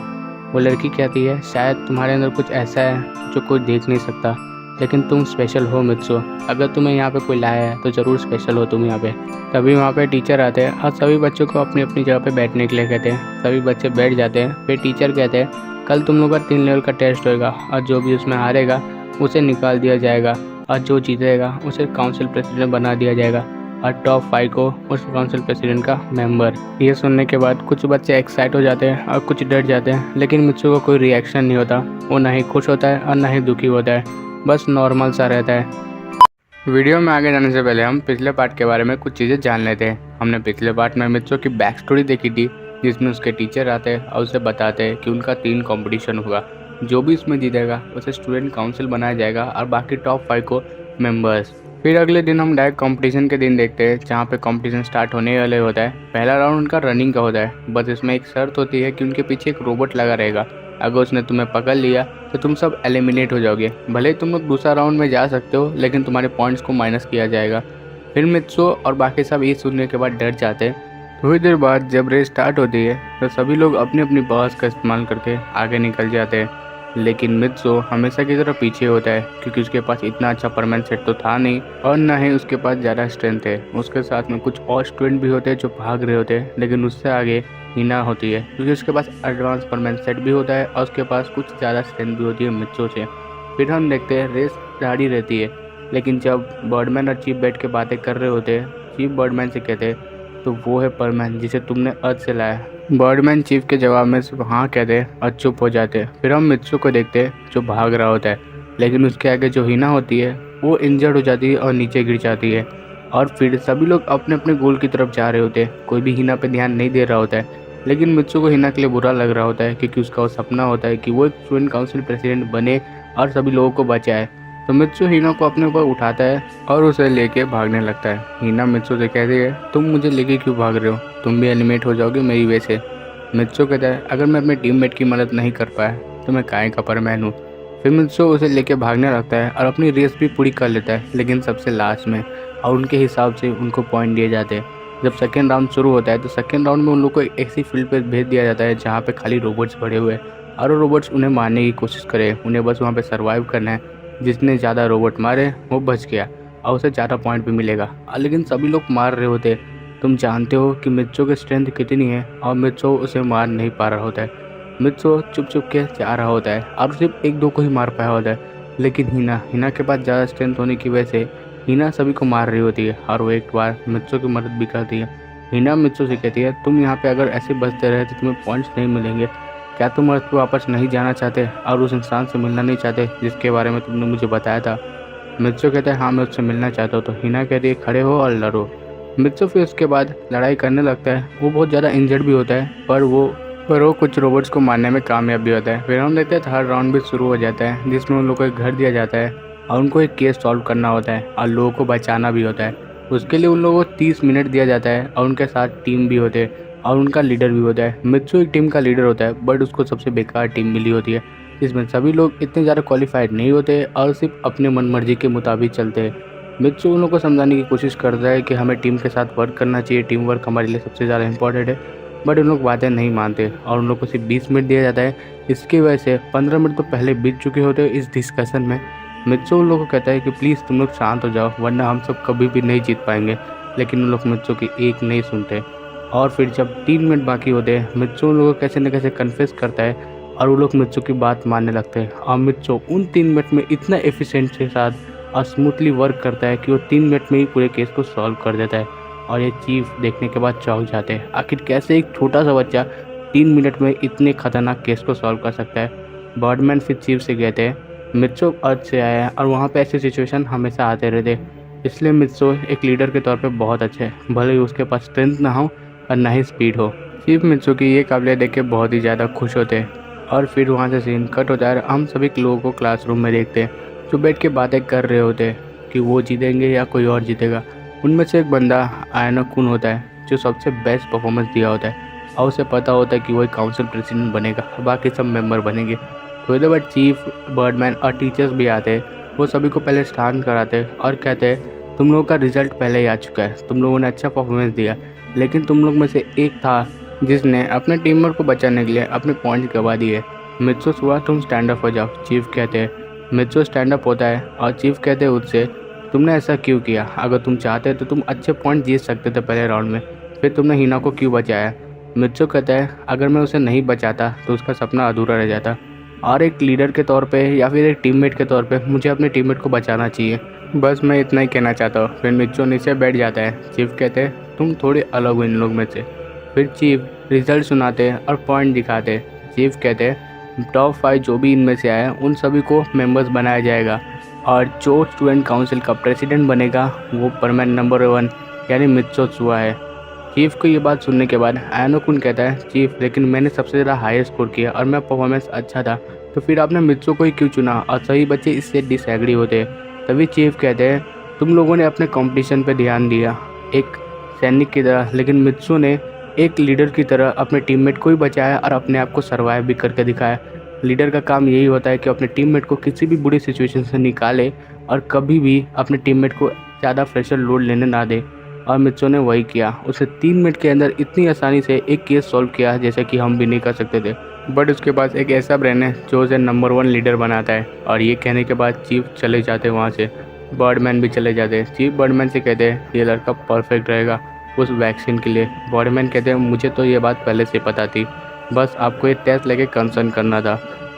वो लड़की कहती है शायद तुम्हारे अंदर कुछ ऐसा है जो कोई देख नहीं सकता, लेकिन तुम स्पेशल हो मित्सो। अगर तुम्हें यहाँ पे कोई लाया है तो ज़रूर स्पेशल हो तुम यहाँ पे। तभी वहाँ पे टीचर आते हैं और सभी बच्चों को अपनी अपनी जगह पे बैठने के लिए कहते हैं। सभी बच्चे बैठ जाते हैं। फिर टीचर कहते हैं कल तुम लोग का 3 लेवल का टेस्ट होगा और जो भी उसमें हारेगा उसे निकाल दिया जाएगा और जो जीतेगा उसे काउंसिल प्रेसिडेंट बना दिया जाएगा और टॉप 5 को उस काउंसिल प्रेसिडेंट का मेंबर। ये सुनने के बाद कुछ बच्चे एक्साइट हो जाते हैं और कुछ डर जाते हैं, लेकिन मित्सो को कोई रिएक्शन नहीं होता। वो ना ही खुश होता है और ना ही दुखी होता है, बस नॉर्मल सा रहता है। वीडियो में आगे जाने से पहले हम पिछले पार्ट के बारे में कुछ चीज़ें जान लेते हैं। हमने पिछले पार्ट में मित्सो की बैक स्टोरी देखी थी जिसमें उसके टीचर आते हैं और उसे बताते हैं कि उनका 3 कंपटीशन होगा, जो भी इसमें जीतेगा उसे स्टूडेंट काउंसिल बनाया जाएगा और बाकी टॉप 5 को मेंबर्स। फिर अगले दिन हम डायरेक्ट कंपटीशन के दिन देखते हैं जहाँ पे कंपटीशन स्टार्ट होने वाले होता है। पहला राउंड उनका रनिंग का होता है, बस इसमें एक शर्त होती है कि उनके पीछे एक रोबोट लगा रहेगा। अगर उसने तुम्हें पकड़ लिया तो तुम सब एलिमिनेट हो जाओगे। भले ही तुम लोग दूसरा राउंड में जा सकते हो लेकिन तुम्हारे पॉइंट्स को माइनस किया जाएगा। फिर मित्सो और बाकी सब ये सुनने के बाद डर जाते हैं। थोड़ी देर बाद जब रेस स्टार्ट होती है तो सभी लोग अपनी अपनी पावर्स का इस्तेमाल करके आगे निकल जाते हैं, लेकिन मित्सो हमेशा की तरह पीछे होता है क्योंकि उसके पास इतना अच्छा परमानेंट सेट तो था नहीं और ना ही उसके पास ज़्यादा स्ट्रेंथ है। उसके साथ में कुछ और स्टूडेंट भी होते हैं जो भाग रहे होते हैं, लेकिन उससे आगे हीना होती है क्योंकि उसके पास एडवांस परमानेंट सेट भी होता है और उसके पास कुछ ज़्यादा स्ट्रेंथ भी होती है मित्सो से। फिर हम देखते हैं रेस जारी रहती है, लेकिन जब बर्डमैन और चीफ बैठ के बातें कर रहे होते हैं, चीफ बर्डमैन से कहते हैं तो वो है परमैन जिसे तुमने अर्थ से लाया। बर्डमैन चीफ के जवाब में सिर्फ हाँ कहते और चुप हो जाते। फिर हम मित्सो को देखते हैं जो भाग रहा होता है, लेकिन उसके आगे जो हीना होती है वो इंजर्ड हो जाती है और नीचे गिर जाती है। और फिर सभी लोग अपने अपने गोल की तरफ जा रहे होते हैं, कोई भी हीना पे ध्यान नहीं दे रहा होता है। लेकिन मित्सो को हीना के लिए बुरा लग रहा होता है क्योंकि उसका वो सपना होता है कि वो एक स्टूडेंट काउंसिल प्रेसिडेंट बने और सभी लोगों को बचाए। तो मित्सो हीना को अपने ऊपर उठाता है और उसे लेके भागने लगता है। हीना मित्सो से कहती है तुम मुझे लेके क्यों भाग रहे हो, तुम भी एलिमिनेट हो जाओगे मेरी वजह से। मित्सो कहता है अगर मैं अपने टीममेट की मदद नहीं कर पाया तो मैं काहे का परमैन हूँ। फिर मित्सो उसे लेके भागने लगता है और अपनी रेस भी पूरी कर लेता है, लेकिन सबसे लास्ट में, और उनके हिसाब से उनको पॉइंट दिए जाते हैं। जब सेकेंड राउंड शुरू होता है तो सेकेंड राउंड में उन लोग को एक ऐसी फील्ड पर भेज दिया जाता है जहाँ पे खाली रोबोट्स भरे हुए हैं और वो रोबोट्स उन्हें मारने की कोशिश करे, उन्हें बस वहाँ पे सर्वाइव करना है। जिसने ज़्यादा रोबोट मारे वो बच गया और उसे ज़्यादा पॉइंट भी मिलेगा। लेकिन सभी लोग मार रहे होते। तुम जानते हो कि मित्सो की स्ट्रेंथ कितनी है और मित्सो उसे मार नहीं पा रहा होता है। मित्सो चुप चुप के जा रहा होता है और सिर्फ एक दो को ही मार पाया होता है। लेकिन हिना के पास ज़्यादा स्ट्रेंथ होने की वजह से हिना सभी को मार रही होती है और वो एक बार मित्सो की मदद भी करती है। हिना मित्सो से कहती है, तुम यहाँ पे अगर ऐसे बचते रहे तो तुम्हें पॉइंट्स नहीं मिलेंगे। क्या तुम अर्थ पे वापस नहीं जाना चाहते और उस इंसान से मिलना नहीं चाहते जिसके बारे में तुमने मुझे बताया था? मित्सो कहता है, हाँ मैं उससे मिलना चाहता हूँ। तो हिना कहती है, खड़े हो और लड़ो। मित्सो फिर उसके बाद लड़ाई करने लगता है। वो बहुत ज़्यादा इंजर्ड भी होता है पर वो कुछ रोबोट्स को मारने में कामयाब भी होता है। फिर हम देखते हैं थर्ड राउंड भी शुरू हो जाता है जिसमें उन लोगों को एक घर दिया जाता है और उनको एक केस सॉल्व करना होता है और लोगों को बचाना भी होता है। उसके लिए उन लोगों को 30 मिनट दिया जाता है और उनके साथ टीम भी होते हैं और उनका लीडर भी होता है। मित्सो एक टीम का लीडर होता है बट उसको सबसे बेकार टीम मिली होती है जिसमें सभी लोग इतने ज़्यादा क्वालिफाइड नहीं होते और सिर्फ अपने मन मर्जी के मुताबिक चलते हैं। मित्सो उन लोगों को समझाने की कोशिश करता है कि हमें टीम के साथ वर्क करना चाहिए, टीम वर्क हमारे लिए सबसे ज़्यादा इंपॉर्टेंट है। बट उन लोग बातें नहीं मानते और उन लोग को सिर्फ 20 मिनट दिया जाता है। इसकी वजह से 15 मिनट तो पहले बीत चुके होते हैं इस डिस्कशन में। मित्सो उन लोगों को कहता है कि प्लीज़ तुम लोग शांत हो जाओ वरना हम सब कभी भी नहीं जीत पाएंगे। लेकिन उन लोग मित्सो की एक नहीं सुनते और फिर जब 3 मिनट बाकी होते हैं मित्सो उन लोगों को कैसे न कैसे कन्फेस करता है और वो लोग मित्सो की बात मानने लगते हैं। और मित्सो उन 3 मिनट में इतना एफिशिएंट के साथ और स्मूथली वर्क करता है कि वो 3 मिनट में ही पूरे केस को सॉल्व कर देता है। और ये चीफ देखने के बाद चौंक जाते हैं, आखिर कैसे एक छोटा सा बच्चा 3 मिनट में इतने खतरनाक केस को सॉल्व कर सकता है। बर्डमैन फिर चीफ से कहते हैं, मित्सो अर्थ से आया है और वहाँ पे ऐसे सिचुएशन हमेशा आते रहते, इसलिए मित्सो एक लीडर के तौर पे बहुत अच्छा है, भले ही उसके पास स्ट्रेंथ ना हो और ना ही स्पीड हो। चीफ मित्सो की ये काबिलियत देख के बहुत ही ज़्यादा खुश होते हैं। और फिर वहाँ से सीन कट होता है। हम सभी लोगों को क्लासरूम में देखते हैं जो बैठ के बातें कर रहे होते हैं कि वो जीतेंगे या कोई और जीतेगा। उनमें से एक बंदा आयना कुन होता है जो सबसे बेस्ट परफॉर्मेंस दिया होता है और उसे पता होता है कि वही काउंसिल प्रेसिडेंट बनेगा, बाकी सब मेंबर बनेंगे। थोड़ी देर बाद चीफ, बर्डमैन और टीचर्स भी आते हैं। वो सभी को पहले स्टार्ट कराते हैं और कहते हैं, तुम लोगों का रिजल्ट पहले ही आ चुका है, तुम लोगों ने अच्छा परफॉर्मेंस दिया, लेकिन तुम लोग में से एक था जिसने अपने टीममेट को बचाने के लिए अपने पॉइंट गवा दिए। मित्सो हुआ, तुम स्टैंड अप हो जाओ। चीफ कहते हैं। मित्सो स्टैंड अप होता है और चीफ कहते हैं उससे, तुमने ऐसा क्यों किया? अगर तुम चाहते तो तुम अच्छे पॉइंट जीत सकते थे पहले राउंड में, फिर तुमने हिना को क्यों बचाया? मित्सो कहता है, अगर मैं उसे नहीं बचाता तो उसका सपना अधूरा रह जाता और एक लीडर के तौर पे या फिर एक टीममेट के तौर पे मुझे अपने टीममेट को बचाना चाहिए, बस मैं इतना ही कहना चाहता हूँ। फिर मित्सो नीचे बैठ जाता है। चीफ कहते हैं, तुम थोड़े अलग हो इन लोग में से। फिर चीफ रिजल्ट सुनाते हैं और पॉइंट दिखाते हैं। चीफ कहते हैं, टॉप 5 जो भी इनमें से आए उन सभी को मेंबर्स बनाया जाएगा और जो स्टूडेंट काउंसिल का प्रेसिडेंट बनेगा वो परमानेंट नंबर 1 यानी मित्सो हुआ है। चीफ को ये बात सुनने के बाद आयनो कुन कहता है, चीफ लेकिन मैंने सबसे ज़्यादा हाई स्कोर किया और मेरा परफॉर्मेंस अच्छा था, तो फिर आपने मित्सो को ही क्यों चुना? और सही बच्चे इससे डिसएग्री होते हैं। तभी चीफ कहते हैं, तुम लोगों ने अपने कंपटीशन पे ध्यान दिया एक सैनिक की तरह, लेकिन मित्सो ने एक लीडर की तरह अपने टीममेट को ही बचाया और अपने आप को सर्वाइव भी करके दिखाया। लीडर का काम यही होता है कि अपने टीममेट को किसी भी बुरी सिचुएशन से निकाले और कभी भी अपने टीममेट को ज़्यादा प्रेशर लोड लेने ना दे। और मित्सो ने वही किया। उसे 3 मिनट के अंदर इतनी आसानी से एक केस सॉल्व किया जैसे कि हम भी नहीं कर सकते थे। बट उसके पास एक ऐसा ब्रेन है जो उसे नंबर 1 लीडर बनाता है। और ये कहने के बाद चीफ चले जाते वहाँ से, बर्डमैन भी चले जाते हैं। चीफ बर्डमैन से कहते हैं, ये लड़का परफेक्ट रहेगा उस वैक्सीन के लिए। बर्डमैन कहते हैं, मुझे तो ये बात पहले से पता थी, बस आपको ये टेस्ट लेके कंसर्न करना था।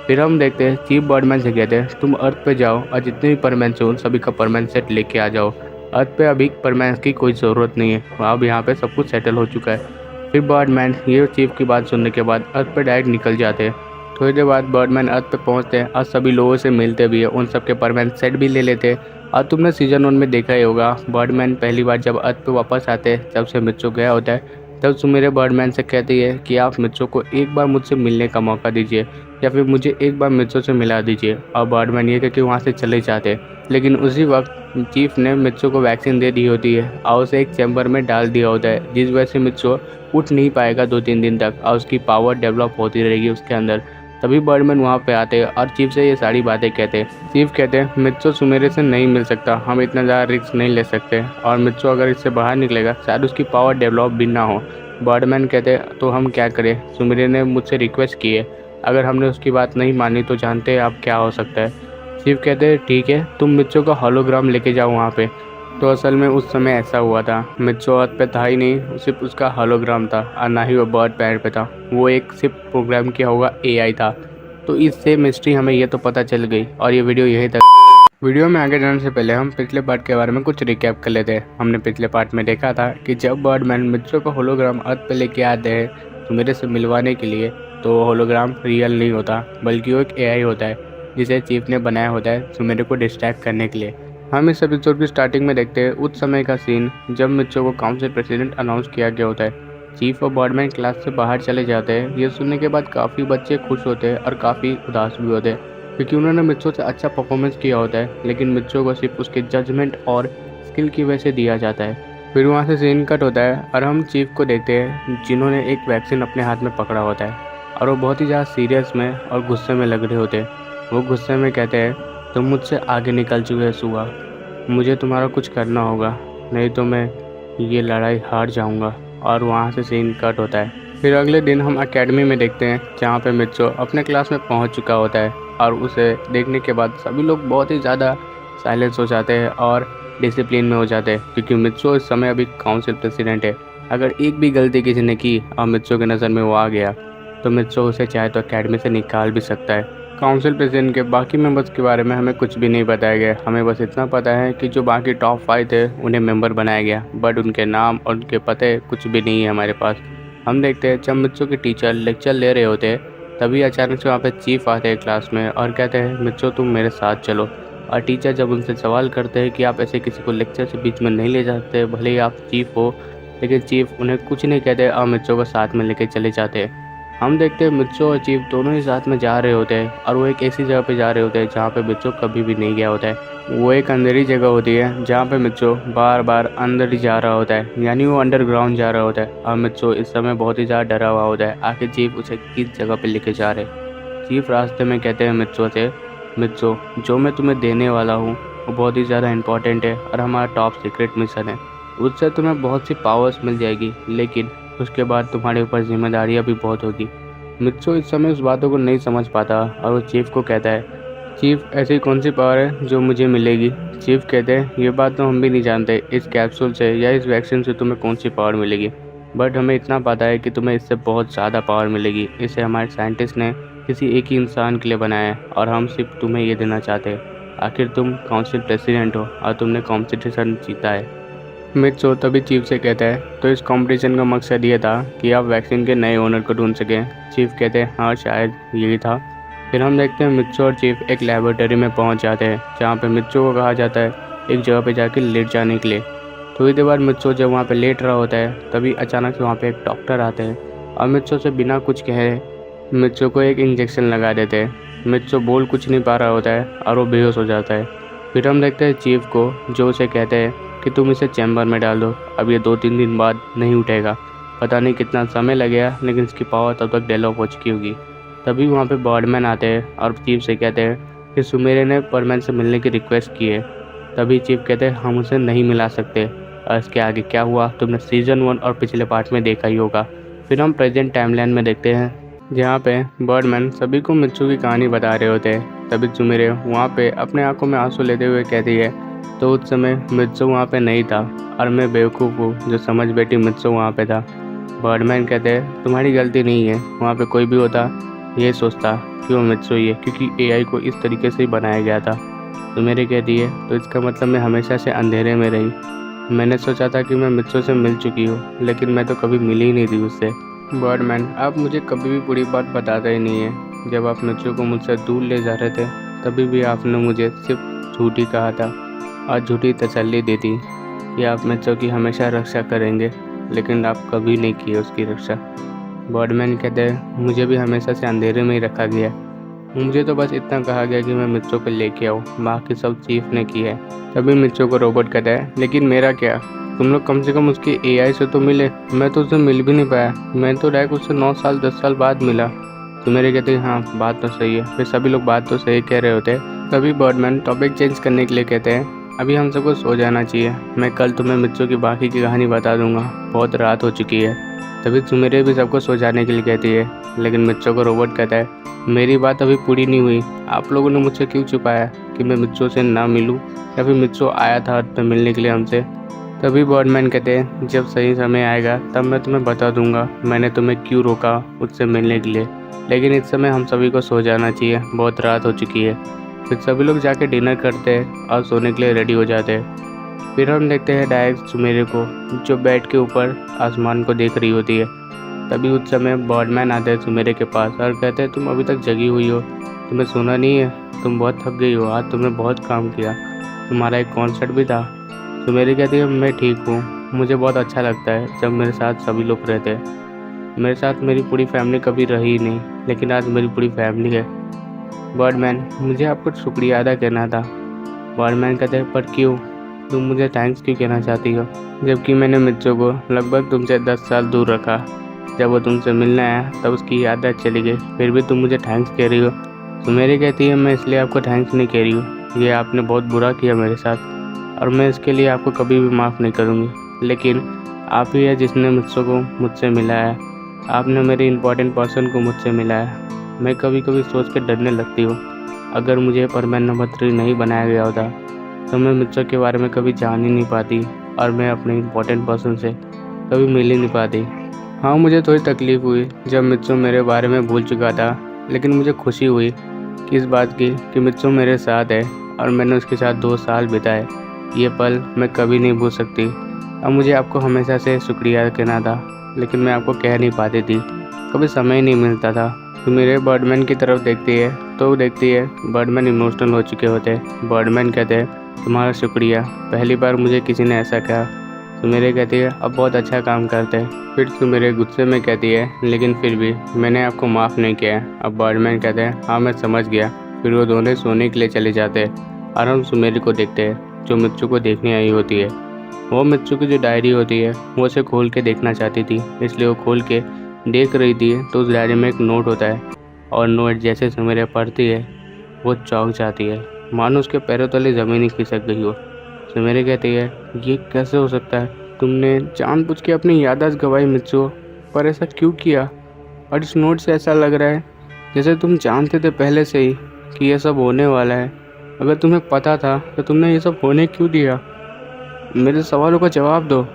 फिर हम देखते हैं चीफ बर्डमैन से कहते हैं, तुम अर्थ पे जाओ और जितने भी परमैन हो उन सभी का परमैन सेट लेके आ जाओ। अर्थ पे अभी परमैन की कोई ज़रूरत नहीं है, अब यहाँ पे सब कुछ सेटल हो चुका है। फिर बर्डमैन ये चीफ की बात सुनने के बाद अर्थ पे डायरेक्ट निकल जाते हैं। थोड़ी देर बाद बर्डमैन अर्थ पे पहुँचते हैं और सभी लोगों से मिलते भी है, उन सब के परमैन सेट भी ले लेते हैं। और तुमने सीजन 1 में देखा ही होगा, बर्डमैन पहली बार जब अर्थ पे वापस आते हैं, जब से मित्सो गया होता है, तब सुमेरे बर्डमैन से कहती है कि आप मित्सो को एक बार मुझसे मिलने का मौका दीजिए या फिर मुझे एक बार मित्सो से मिला दीजिए। और बर्डमैन ये कह के वहाँ से चले जाते हैं। लेकिन उसी वक्त चीफ ने मित्सो को वैक्सीन दे दी होती है और उसे एक चैम्बर में डाल दिया होता है, जिस वजह से मित्सो उठ नहीं पाएगा 2-3 दिन तक और उसकी पावर डेवलप होती रहेगी उसके अंदर। तभी बर्डमैन वहाँ पे आते हैं और चीफ से ये सारी बातें कहते हैं। चीफ कहते हैं, मित्सो सुमेरे से नहीं मिल सकता, हम इतना ज़्यादा रिस्क नहीं ले सकते और मित्सो अगर इससे बाहर निकलेगा शायद उसकी पावर डेवलप भी ना हो। बर्डमैन कहते हैं, तो हम क्या करें? सुमेरे ने मुझसे रिक्वेस्ट की है अगर हमने उसकी बात नहीं मानी तो जानते हैं आप क्या हो सकता है। चीफ कहते हैं ठीक है, तुम मित्सो का होलोग्राम लेके जाओ वहाँ पे। तो असल में उस समय ऐसा हुआ था, मित्सो अर्थ पे था ही नहीं, सिर्फ उसका होलोग्राम था और ना ही वो बर्ड पैड पे था। वो एक सिर्फ प्रोग्राम किया हुआ AI था। तो इससे मिस्ट्री हमें ये तो पता चल गई और ये वीडियो यहीं तक। वीडियो में आगे जाने से पहले हम पिछले पार्ट के बारे में कुछ रिकैप कर लेते हैं। हमने पिछले पार्ट में देखा था कि जब बर्डमैन मित्सो का होलोग्राम अर्थ पे लेके आते हैं सुमेरे से मिलवाने के लिए, तो होलोग्राम रियल नहीं होता बल्कि वो एक AI होता है जिसे चीफ ने बनाया होता है सुमेरे को डिस्ट्रैक्ट करने के लिए। हम इस एपिसोड की स्टार्टिंग में देखते हैं उस समय का सीन जब मित्सो को काउंसिल प्रेसिडेंट अनाउंस किया गया होता है। चीफ और बर्डमैन क्लास से बाहर चले जाते हैं। ये सुनने के बाद काफ़ी बच्चे खुश होते हैं और काफ़ी उदास भी होते हैं क्योंकि उन्होंने मित्सो से अच्छा परफॉर्मेंस किया होता है, लेकिन मित्सो को सिर्फ उसके जजमेंट और स्किल की वजह से दिया जाता है। फिर वहाँ से सीन कट होता है और हम चीफ को देखते हैं जिन्होंने एक वैक्सीन अपने हाथ में पकड़ा होता है और वो बहुत ही ज़्यादा सीरियस में और गुस्से में लग रहे होते हैं। वो गुस्से में कहते हैं तुम मुझसे आगे निकल चुके हैं सुगा, मुझे तुम्हारा कुछ करना होगा नहीं तो मैं ये लड़ाई हार जाऊँगा। और वहाँ से सीन कट होता है। फिर अगले दिन हम एकेडमी में देखते हैं जहाँ पे मित्सो अपने क्लास में पहुँच चुका होता है और उसे देखने के बाद सभी लोग बहुत ही ज़्यादा साइलेंस हो जाते हैं और डिसिप्लिन में हो जाते हैं क्योंकि मित्सो इस समय अभी काउंसिल प्रेसिडेंट है। अगर एक भी गलती किसी ने की और मित्सो की नज़र में वो आ गया तो मित्सो उसे चाहे तो एकेडमी से निकाल भी सकता है। काउंसिल प्रेसिडेंट के बाकी मेंबर्स के बारे में हमें कुछ भी नहीं बताया गया। हमें बस इतना पता है कि जो बाकी टॉप 5 थे उन्हें मेंबर बनाया गया, बट उनके नाम और उनके पते कुछ भी नहीं है हमारे पास। हम देखते हैं जब मित्सो के टीचर लेक्चर ले रहे होते हैं तभी अचानक से वहाँ पे चीफ आते हैं क्लास में और कहते हैं मित्सो तुम मेरे साथ चलो। और टीचर जब उनसे सवाल करते हैं कि आप ऐसे किसी को लेक्चर से बीच में नहीं ले जाते, भले ही आप चीफ हो, लेकिन चीफ उन्हें कुछ नहीं कहते और मित्सो को साथ में लेके चले जाते हैं। हम देखते हैं मित्सो और चीफ दोनों ही साथ में जा रहे होते हैं और वो एक ऐसी जगह पे जा रहे होते हैं जहाँ पे मित्सो कभी भी नहीं गया होता है। वो एक अंधेरी जगह होती है जहाँ पे मित्सो बार बार अंदर ही जा रहा होता है, यानी वो अंडरग्राउंड जा रहा होता है और मित्सो इस समय बहुत ही ज़्यादा डरा हुआ होता है आखिर चीफ उसे किस जगह पे लेके जा रहे। चीफ रास्ते में कहते हैं मित्सो से, मित्सो जो मैं तुम्हें देने वाला हूँ वो बहुत ही ज़्यादा इंपॉर्टेंट है और हमारा टॉप सीक्रेट मिशन है। उससे तुम्हें बहुत सी पावर्स मिल जाएगी लेकिन उसके बाद तुम्हारे ऊपर जिम्मेदारियाँ भी बहुत होगी। मित्सो इस समय उस बातों को नहीं समझ पाता और वो चीफ को कहता है चीफ ऐसी कौन सी पावर है जो मुझे मिलेगी। चीफ कहते हैं ये बात तो हम भी नहीं जानते इस कैप्सूल से या इस वैक्सीन से तुम्हें कौन सी पावर मिलेगी, बट हमें इतना पता है कि तुम्हें इससे बहुत ज़्यादा पावर मिलेगी। इसे हमारे साइंटिस्ट ने किसी एक ही इंसान के लिए बनाया है और हम सिर्फ तुम्हें ये देना चाहते हैं। आखिर तुम काउंसिल प्रेसिडेंट हो और तुमने कॉम्पिटिशन जीता है। मित्सो तभी चीफ से कहता है तो इस कंपटीशन का मकसद ये था कि आप वैक्सीन के नए ओनर को ढूंढ सकें। चीफ कहते हैं हाँ शायद यही था। फिर हम देखते हैं मित्सो और चीफ एक लैबोरेटरी में पहुंच जाते हैं जहां पे मित्सो को कहा जाता है एक जगह पे जाके लेट जाने के लिए। थोड़ी देर बाद मित्सो जब वहाँ पे लेट रहा होता है तभी अचानक से वहाँ पे एक डॉक्टर आते हैं और मित्सो से बिना कुछ कहे मित्सो को एक इंजेक्शन लगा देते हैं। मित्सो बोल कुछ नहीं पा रहा होता है और वो बेहोश हो जाता है। फिर हम देखते हैं चीफ को जो उसे कहते हैं कि तुम इसे चैम्बर में डाल दो, अब ये 2-3 दिन बाद नहीं उठेगा। पता नहीं कितना समय लगेगा लेकिन इसकी पावर तब तक डेवलप हो चुकी होगी। तभी वहाँ पे बर्डमैन आते हैं और चीफ से कहते हैं कि सुमेरे ने परमैन से मिलने की रिक्वेस्ट की है। तभी चीफ कहते हैं हम उसे नहीं मिला सकते। और इसके आगे क्या हुआ तुमने सीज़न 1 और पिछले पार्ट में देखा ही होगा। फिर हम प्रेजेंट टाइमलाइन में देखते हैं जहाँ पे बर्डमैन सभी को मित्सो की कहानी बता रहे होते हैं। तभी सुमेरे वहाँ पे अपने आंखों में आंसू लेते हुए कहती है तो उस समय मित्सो वहाँ पे नहीं था और मैं बेवकूफ़ हूँ जो समझ बैठी मित्सो वहाँ पे था। बर्डमैन कहते हैं तुम्हारी गलती नहीं है, वहाँ पे कोई भी होता ये सोचता कि वो मित्सो ही है क्योंकि AI को इस तरीके से ही बनाया गया था। तो मेरे कहती है तो इसका मतलब मैं हमेशा से अंधेरे में रही। मैंने सोचा था कि मैं मित्सो से मिल चुकी हूँ लेकिन मैं तो कभी मिली ही नहीं थी उससे। बर्डमैन आप मुझे कभी भी पूरी बात बताते ही नहीं है। जब आप मित्सो को मुझसे दूर ले जा रहे थे तभी भी आपने मुझे सिर्फ झूठी कहा था और झूठी तसल्ली दी थी कि आप मित्सो की हमेशा रक्षा करेंगे, लेकिन आप कभी नहीं किए उसकी रक्षा। बर्डमैन कहते हैं मुझे भी हमेशा से अंधेरे में ही रखा गया। मुझे तो बस इतना कहा गया कि मैं मित्सो को लेके आऊँ, बाकी सब चीफ ने की है। तभी मित्सो को रोबोट कहता है लेकिन मेरा क्या, तुम लोग कम से कम उसकी AI से तो मिले, मैं तो उससे मिल भी नहीं पाया। मैं तो डायरेक्ट उससे 9 साल 10 साल बाद मिला। तो मेरे कहते हैं हाँ बात तो सही है। फिर सभी लोग बात तो सही कह रहे होते हैं। तभी बर्डमैन टॉपिक चेंज करने के लिए कहते हैं अभी हम सबको सो जाना चाहिए, मैं कल तुम्हें मित्सो की बाकी की कहानी बता दूंगा, बहुत रात हो चुकी है। तभी सुमेरे भी सबको सो जाने के लिए कहती है लेकिन मित्सो को रोबोट कहता है मेरी बात अभी पूरी नहीं हुई। आप लोगों ने मुझसे क्यों छुपाया कि मैं मित्सो से ना मिलूं, या फिर मित्सो आया था अर्थ पे मिलने के लिए हमसे? तभी बर्डमैन कहते हैं, जब सही समय आएगा तब मैं तुम्हें बता दूंगा मैंने तुम्हें क्यों रोका उससे मिलने के लिए। लेकिन इस समय हम सभी को सो जाना चाहिए, बहुत रात हो चुकी है। फिर सभी लोग जाके डिनर करते हैं और सोने के लिए रेडी हो जाते हैं। फिर हम देखते हैं डायरेक्ट सुमेरे को, जो बेड के ऊपर आसमान को देख रही होती है। तभी उस समय बर्डमैन आते हैं सुमेरे के पास और कहते हैं, तुम अभी तक जगी हुई हो, तुम्हें सोना नहीं है? तुम बहुत थक गई हो, आज तुमने बहुत काम किया, तुम्हारा एक कॉन्सर्ट भी था। सुमेरे कहती है, मैं ठीक हूँ, मुझे बहुत अच्छा लगता है जब मेरे साथ सभी लोग रहते हैं। मेरे साथ मेरी पूरी फैमिली कभी रही ही नहीं, लेकिन आज मेरी पूरी फैमिली है। बर्डमैन, मुझे आपको शुक्रिया अदा करना था। बर्डमैन कहते हैं, पर क्यों? तुम मुझे थैंक्स क्यों कहना चाहती हो, जबकि मैंने मित्सो को लगभग तुमसे 10 साल दूर रखा। जब वो तुमसे मिलने आया तब उसकी आदत चली गई, फिर भी तुम मुझे थैंक्स कह रही हो। सुमेरी कहती है, मैं इसलिए आपको थैंक्स नहीं कह रही हूँ, ये आपने बहुत बुरा किया मेरे साथ और मैं इसके लिए आपको कभी भी माफ़ नहीं करूँगी। लेकिन आप ही है जिसने मित्सो को मुझसे मिलाया, आपने मेरे इंपॉर्टेंट पर्सन को मुझसे मिलाया। मैं कभी कभी सोच के डरने लगती हूँ, अगर मुझे परमैन नंबर 3 नहीं बनाया गया होता तो मैं मित्सो के बारे में कभी जान ही नहीं पाती और मैं अपने इंपॉर्टेंट पर्सन से कभी मिल ही नहीं पाती। हाँ, मुझे थोड़ी तकलीफ़ हुई जब मित्सो मेरे बारे में भूल चुका था, लेकिन मुझे खुशी हुई कि इस बात की कि मित्सो मेरे साथ है और मैंने उसके साथ 2 साल बिताए। ये पल मैं कभी नहीं भूल सकती। अब मुझे आपको हमेशा से शुक्रिया कहना था, लेकिन मैं आपको कह नहीं पाती थी, कभी समय नहीं मिलता था। तो मेरे बर्डमैन की तरफ देखती है तो देखती है बर्डमैन इमोशनल हो चुके होते हैं। बर्डमैन कहते हैं, तुम्हारा शुक्रिया, पहली बार मुझे किसी ने ऐसा कहा। तो मेरे कहती है, अब बहुत अच्छा काम करते हैं। फिर तो मेरे गुस्से में कहती है, लेकिन फिर भी मैंने आपको माफ़ नहीं किया। अब बर्डमैन कहते हैं, हाँ मैं समझ गया। फिर वो दोनों सोने के लिए चले जाते हैं और हम सुमेरी को देखते हैं, जो मित्सो को देखने आई होती है। वो मित्सो की जो डायरी होती है वो उसे खोल के देखना चाहती थी, इसलिए वो खोल के देख रही थी तो उस डायरी में एक नोट होता है और नोट जैसे सुमेरे पढ़ती है वो चौंक जाती है, मानो उसके पैरों तले ज़मीन ही खिसक गई हो। सुमेरे कहती है, ये कैसे हो सकता है? तुमने जानबूझ के अपनी याददाश्त गंवाई मित्सो, पर ऐसा क्यों किया? और इस नोट से ऐसा लग रहा है जैसे तुम जानते थे पहले से ही कि ये सब होने वाला है। अगर तुम्हें पता था तो तुमने ये सब होने क्यों दिया? मेरे सवालों का जवाब दो।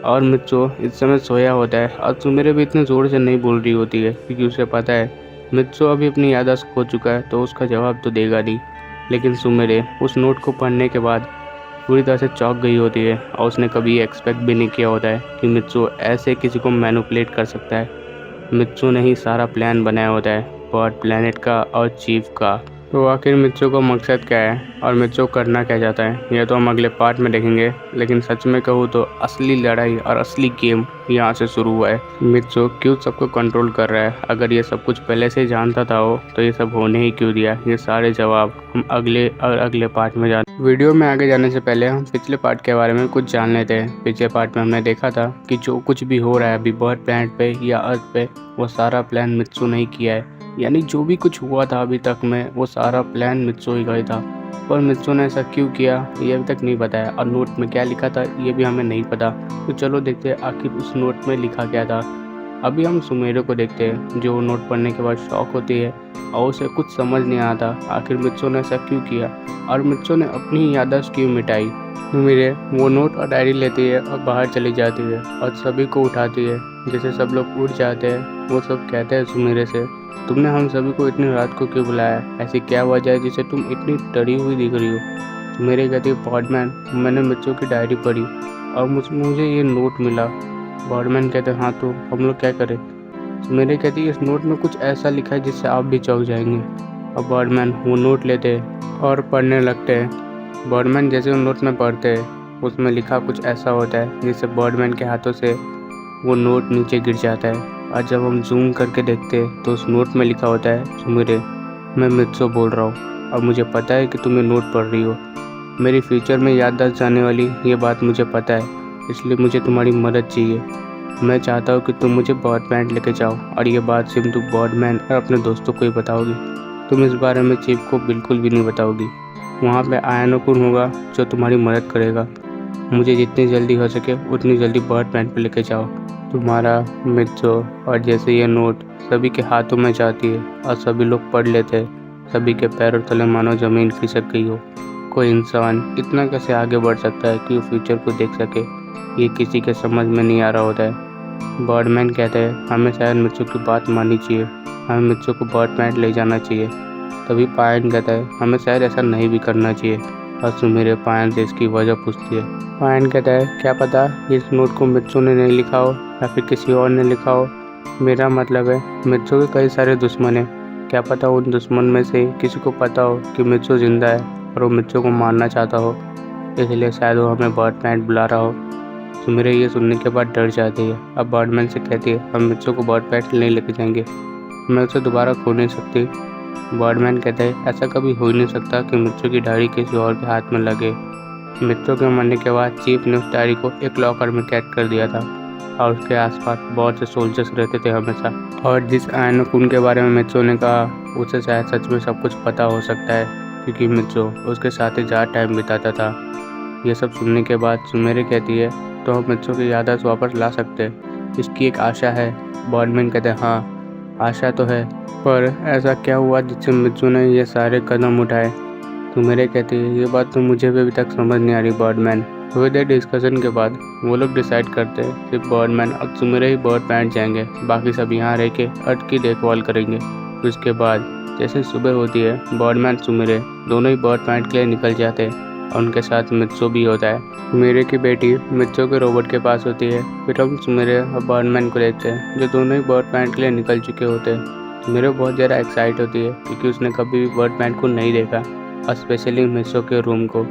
और मित्सो इस समय सोया होता है और सुमेरे भी इतने ज़ोर से नहीं बोल रही होती है, क्योंकि उसे पता है मित्सो अभी अपनी याददाश्त खो चुका है तो उसका जवाब तो देगा नहीं। लेकिन सुमेरे उस नोट को पढ़ने के बाद पूरी तरह से चौंक गई होती है और उसने कभी एक्सपेक्ट भी नहीं किया होता है कि मित्सो ऐसे किसी को मैनिपुलेट कर सकता है। मित्सो ने ही सारा प्लान बनाया होता है, बर्ड प्लैनेट का और चीफ का। तो आखिर मित्सो का मकसद क्या है और मित्सो करना क्या चाहता है, यह तो हम अगले पार्ट में देखेंगे। लेकिन सच में कहूँ तो असली लड़ाई और असली गेम यहाँ से शुरू हुआ है। मित्सो क्यों सबको कंट्रोल कर रहा है? अगर ये सब कुछ पहले से जानता था वो तो ये सब होने ही क्यों दिया? ये सारे जवाब हम अगले पार्ट में जान। वीडियो में आगे जाने से पहले हम पिछले पार्ट के बारे में कुछ जान लेते हैं। पिछले पार्ट में हमने देखा था कि जो कुछ भी हो रहा है अभी बर्ड प्लैनेट पे या अर्थ पे, वो सारा प्लान मित्सो ने ही किया है। यानी जो भी कुछ हुआ था अभी तक में वो सारा प्लान मित्सो ही का था। पर मित्सो ने ऐसा क्यों किया ये अभी तक नहीं बताया, और नोट में क्या लिखा था ये भी हमें नहीं पता। तो चलो देखते हैं आखिर उस नोट में लिखा क्या था। अभी हम सुमेरो को देखते हैं, जो नोट पढ़ने के बाद शॉक होती है और उसे कुछ समझ नहीं आता आखिर मित्सो ने ऐसा क्यों किया और मित्सो ने अपनी याददाश्त क्यों मिटाई। सुमेरे वो नोट और डायरी लेती है और बाहर चली जाती है और सभी को उठाती है। जैसे सब लोग उठ जाते हैं वो सब कहते हैं सुमेरे से, तुमने हम सभी को इतनी रात को क्यों बुलाया? ऐसी क्या वजह है जिसे तुम इतनी डरी हुई दिख रही हो? मेरे कहती है, बर्डमैन मैंने मित्सो की डायरी पढ़ी और मुझे ये नोट मिला। बर्डमैन कहते हैं, हाँ तो हम लोग क्या करें? मेरे कहती है, इस नोट में कुछ ऐसा लिखा है जिससे आप भी चौंक जाएंगे। और बर्डमैन वो नोट लेते हैं और पढ़ने लगते हैं। बर्डमैन जैसे उन नोट में पढ़ते हैं उसमें लिखा कुछ ऐसा होता है जिससे बर्डमैन के हाथों से वो नोट नीचे गिर जाता है। और जब हम जूम करके देखते हैं तो उस नोट में लिखा होता है, सुमेरे मैं मित्सो बोल रहा हूँ और मुझे पता है कि तुम्हें नोट पढ़ रही हो। मेरी फ्यूचर में याददाश्त जाने वाली ये बात मुझे पता है, इसलिए मुझे तुम्हारी मदद चाहिए। मैं चाहता हूँ कि तुम मुझे बर्ड प्लैनेट लेके जाओ और ये बात सिर्फ तुम बर्डमैन और अपने दोस्तों को ही बताओगी। तुम इस बारे में चीफ को बिल्कुल भी नहीं बताओगी। वहाँ पे आयानोकुन होगा जो तुम्हारी मदद करेगा। मुझे जितनी जल्दी हो सके उतनी जल्दी बर्ड प्लैनेट पे लेके जाओ। तुम्हारा मित्सो। और जैसे ये नोट सभी के हाथों में जाती है और सभी लोग पढ़ लेते हैं। सभी के पैरों तले मानो ज़मीन खिसक गई हो। कोई इंसान इतना कैसे आगे बढ़ सकता है कि वो फ्यूचर को देख सके, ये किसी के समझ में नहीं आ रहा होता है। बर्डमैन कहते हैं हमें शायद मित्सो की बात माननी चाहिए, हमें मित्सो को बर्ड प्लांट ले जाना चाहिए। तभी पायन कहता है हमें शायद ऐसा नहीं भी करना चाहिए और सुमेरे पायन से इसकी वजह पूछती है। पायन कहता है क्या पता इस नोट को मित्सो ने नहीं लिखा हो या फिर किसी और ने लिखा हो। मेरा मतलब है मित्सो के कई सारे दुश्मन हैं, क्या पता उन दुश्मन में से किसी को पता हो कि मित्सो जिंदा है और वो मित्सो को मारना चाहता हो, इसलिए शायद वो हमें बर्ड प्लांट बुला रहा हो। सुमेरे ये सुनने के बाद डर जाती है। अब बर्डमैन से कहती है हम मित्सो को बर्ड प्लांट नहीं लेके जाएंगे, मैं उसे दोबारा खो नहीं सकती। बर्डमैन कहता है ऐसा कभी हो ही नहीं सकता कि मित्सो की डायरी किसी और के हाथ में लगे। मित्सो के मरने के बाद चीफ ने उस डायरी को एक लॉकर में कैद कर दिया था और उसके आसपास बहुत से सोल्जर्स रहते थे हमेशा। और जिस आयनो कुन के बारे में मित्सो ने कहा उसे शायद सच में सब कुछ पता हो सकता है, क्योंकि मित्सो उसके साथ ही ज़्यादा टाइम बिताता था। ये सब सुनने के बाद सुमेरे कहती है तो हम मित्सो की याददाश्त वापस ला सकते हैं, इसकी एक आशा है। बर्डमैन कहते हैं हाँ आशा तो है, पर ऐसा क्या हुआ जिससे मित्सो ने ये सारे कदम उठाए। सुमेरे कहती है ये बात तो मुझे भी अभी तक समझ नहीं आ रही बर्डमैन। थोड़ी देर डिस्कशन के बाद वो लोग डिसाइड करते हैं सिर्फ बर्डमैन और सुमेरे ही बर्ड प्लांट जाएंगे, बाकी सब यहाँ रह के अर्थ की देखभाल करेंगे। उसके बाद जैसे सुबह होती है बर्डमैन सुमेरे दोनों ही बर्ड प्लांट के लिए निकल जाते हैं और उनके साथ मित्सो भी होता है। सुमेरे की बेटी मित्सो के रोबोट के पास होती है। फिर हम सुमेरे और बर्डमैन को देखते हैं जो दोनों ही बर्ड प्लांट के लिए निकल चुके होते हैं। सुमेरे बहुत ज़्यादा एक्साइट होती है क्योंकि उसने कभी भी बर्ड प्लांट को नहीं देखा और स्पेशली मित्सो के रूम को।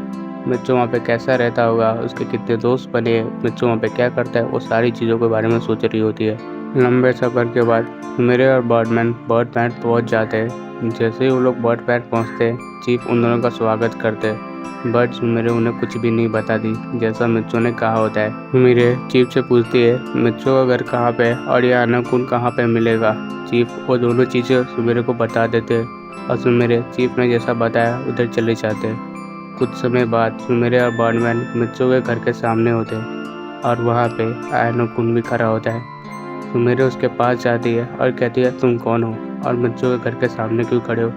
मित्सो वहाँ पे कैसा रहता होगा, उसके कितने दोस्त बने, मित्सो वहाँ पे क्या करता है, वो सारी चीज़ों के बारे में सोच रही होती है। लंबे सफ़र के बाद सुमेरे और बर्डमैन बर्ड प्लांट पहुँच जाते हैं। जैसे ही वो लोग बर्ड प्लांट पहुँचते हैं चीफ उन दोनों का स्वागत करते हैं, बट सुमेरे उन्हें कुछ भी नहीं बताती जैसा मित्सो ने कहा होता है। सुमेरे चीफ से पूछती है मित्सो का घर कहाँ पे है और ये आनाकुन कहाँ पे मिलेगा। चीफ वो दोनों चीज़ें सुमेरे को बता देते हैं और सुमेरे चीफ ने जैसा बताया उधर चले जाते हैं। कुछ समय बाद सुमेरे और बर्डमैन मित्सो के घर के सामने होते हैं और वहाँ पे आनाकुन भी खड़ा होता है। सुमेरे उसके पास जाती है और कहती है तुम कौन हो और मित्सो के घर के सामने क्यों खड़े हो।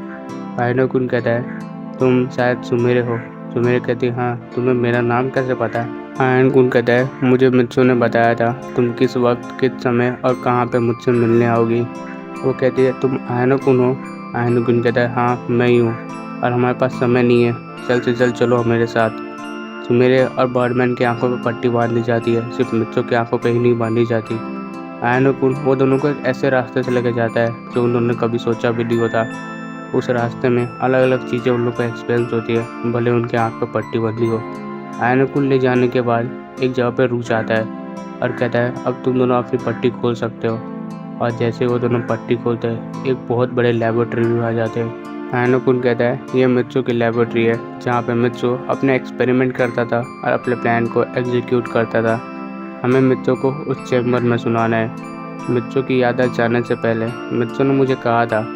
आनाकुन कहता है तुम शायद सुमेरे हो। सुमेरे कहती है हाँ तुम्हें मेरा नाम कैसे पता है। आनाकुन कहता है मुझे मित्सो ने बताया था तुम किस वक्त किस समय और कहाँ पे मुझसे मिलने आओगी। वो कहती है तुम आनाकुन हो। आनाकुन कहता है हाँ मैं ही हूँ और हमारे पास समय नहीं है, जल्द से जल्द चलो मेरे साथ। सुमेरे और बर्डमैन की आंखों पे पट्टी बांध दी जाती है, सिर्फ मित्सो की आंखों पे ही नहीं बांधी जाती। आनाकुन वो दोनों को एक ऐसे रास्ते से लेके जाता है जो उन्होंने कभी सोचा भी नहीं होता। उस रास्ते में अलग अलग चीज़ें उन लोग को एक्सपीरियंस होती है, भले उनके आँख पे पट्टी बंधी हो। आनाकुन ले जाने के बाद एक जगह पे रुक जाता है और कहता है अब तुम दोनों अपनी पट्टी खोल सकते हो। और जैसे वो दोनों पट्टी खोलते हैं एक बहुत बड़े लेबोरेटरी में आ जाते हैं। आनाकुन कहता है ये मित्सो की लेबोरेटरी है जहाँ पे मित्सो अपने एक्सपेरिमेंट करता था और अपने प्लान को एग्जीक्यूट करता था। हमें मित्सो को उस चैम्बर में सुनाना है। मित्सो की याददाश्त जाने से पहले मित्सो ने मुझे कहा था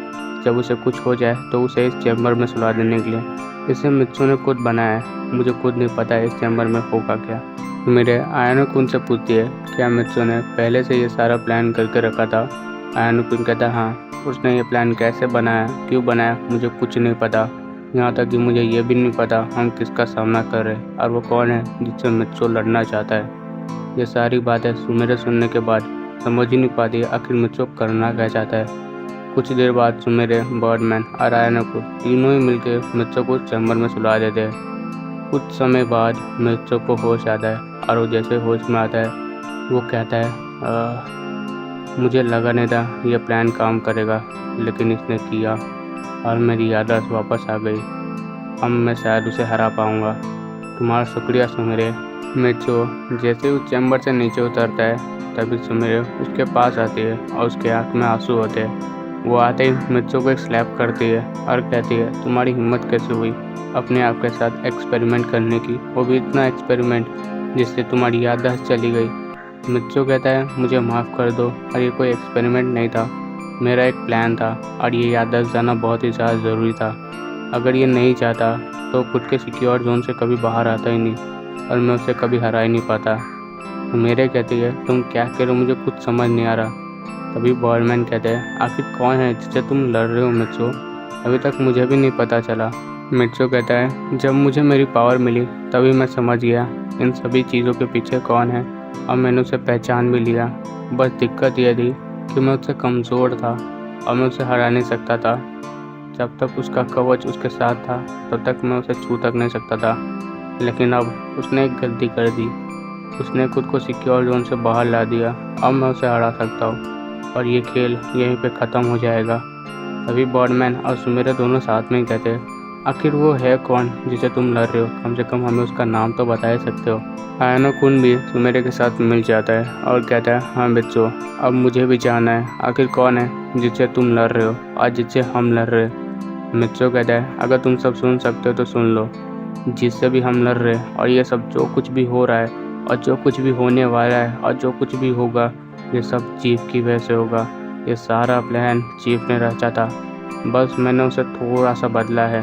जब उसे कुछ हो जाए तो उसे इस चैम्बर में सुला देने के लिए। इसे मित्सो ने खुद बनाया है, मुझे खुद नहीं पता इस चैम्बर में होगा क्या। मेरे आनाकुन से पूछती है क्या मित्सो ने पहले से ये सारा प्लान करके रखा था। आनाकुन कहता है हाँ, उसने ये प्लान कैसे बनाया क्यों बनाया मुझे कुछ नहीं पता, यहाँ तक कि मुझे ये भी नहीं पता हम किसका सामना कर रहे हैं और वो कौन है जिससे मित्सो लड़ना चाहता है। ये सारी बातें सुमेरे सुनने के बाद समझ ही नहीं पाती आखिर मित्सो करना क्या चाहता है। कुछ देर बाद सुमेरे, बर्डमैन और आनाकुन तीनों ही मिलकर मित्सो को चैम्बर में सुला देते हैं। कुछ समय बाद मित्सो को होश आता है और वो जैसे होश में आता है वो कहता है मुझे लगा नहीं था ये प्लान काम करेगा, लेकिन इसने किया और मेरी याददाश्त वापस आ गई। अब मैं शायद उसे हरा पाऊँगा। तुम्हारा शुक्रिया सुमेरे। मित्सो जैसे उस चैम्बर से नीचे उतरता है तभी सुमेरे उसके पास आती है और उसके आँख में आंसू होते हैं। वो आते ही मित्सो को एक स्लैप करती है और कहती है तुम्हारी हिम्मत कैसे हुई अपने आप के साथ एक्सपेरिमेंट करने की, वो भी इतना एक्सपेरिमेंट जिससे तुम्हारी याददाश्त चली गई। मित्सो कहता है मुझे माफ़ कर दो और ये कोई एक्सपेरिमेंट नहीं था, मेरा एक प्लान था और ये याददाश्त जाना बहुत ही ज़्यादा ज़रूरी था। अगर ये नहीं चाहता तो खुद के सिक्योर जोन से कभी बाहर आता ही नहीं और मैं उसे कभी हरा ही नहीं पाता। मेरे कहती है तुम क्या कह रहे हो मुझे कुछ समझ नहीं आ रहा। तभी बॉर्डमैन कहते हैं, आखिर कौन है जिससे तुम लड़ रहे हो मित्सो? अभी तक मुझे भी नहीं पता चला। मित्सो कहता है, जब मुझे मेरी पावर मिली तभी मैं समझ गया इन सभी चीज़ों के पीछे कौन है। अब मैंने उसे पहचान भी लिया। बस दिक्कत यह थी कि मैं उससे कमज़ोर था और मैं उसे हरा नहीं सकता था। जब तक उसका कवच उसके साथ था तब तक मैं उसे छू तक नहीं सकता था। लेकिन अब उसने एक गलती कर दी, उसने खुद को सिक्योर जोन से बाहर ला दिया। अब मैं उसे हरा सकता हूँ और ये खेल यहीं पे ख़त्म हो जाएगा। तभी बॉर्डमैन और सुमेरे दोनों साथ में ही कहते हैं, आखिर वो है कौन जिसे तुम लड़ रहे हो? कम से कम हमें उसका नाम तो बता ही सकते हो। आयनो कुन भी सुमेरे के साथ मिल जाता है और कहता है, हाँ मित्सो, अब मुझे भी जानना है आखिर कौन है जिससे तुम लड़ रहे हो और जिससे हम लड़ रहे हैं। मित्सो कहता है, अगर तुम सब सुन सकते हो तो सुन लो। जिससे भी हम लड़ रहे हैं और ये सब जो कुछ भी हो रहा है और जो कुछ भी होने वाला है और जो कुछ भी होगा, ये सब चीफ की वजह से होगा। ये सारा प्लान चीफ ने रचा था, बस मैंने उसे थोड़ा सा बदला है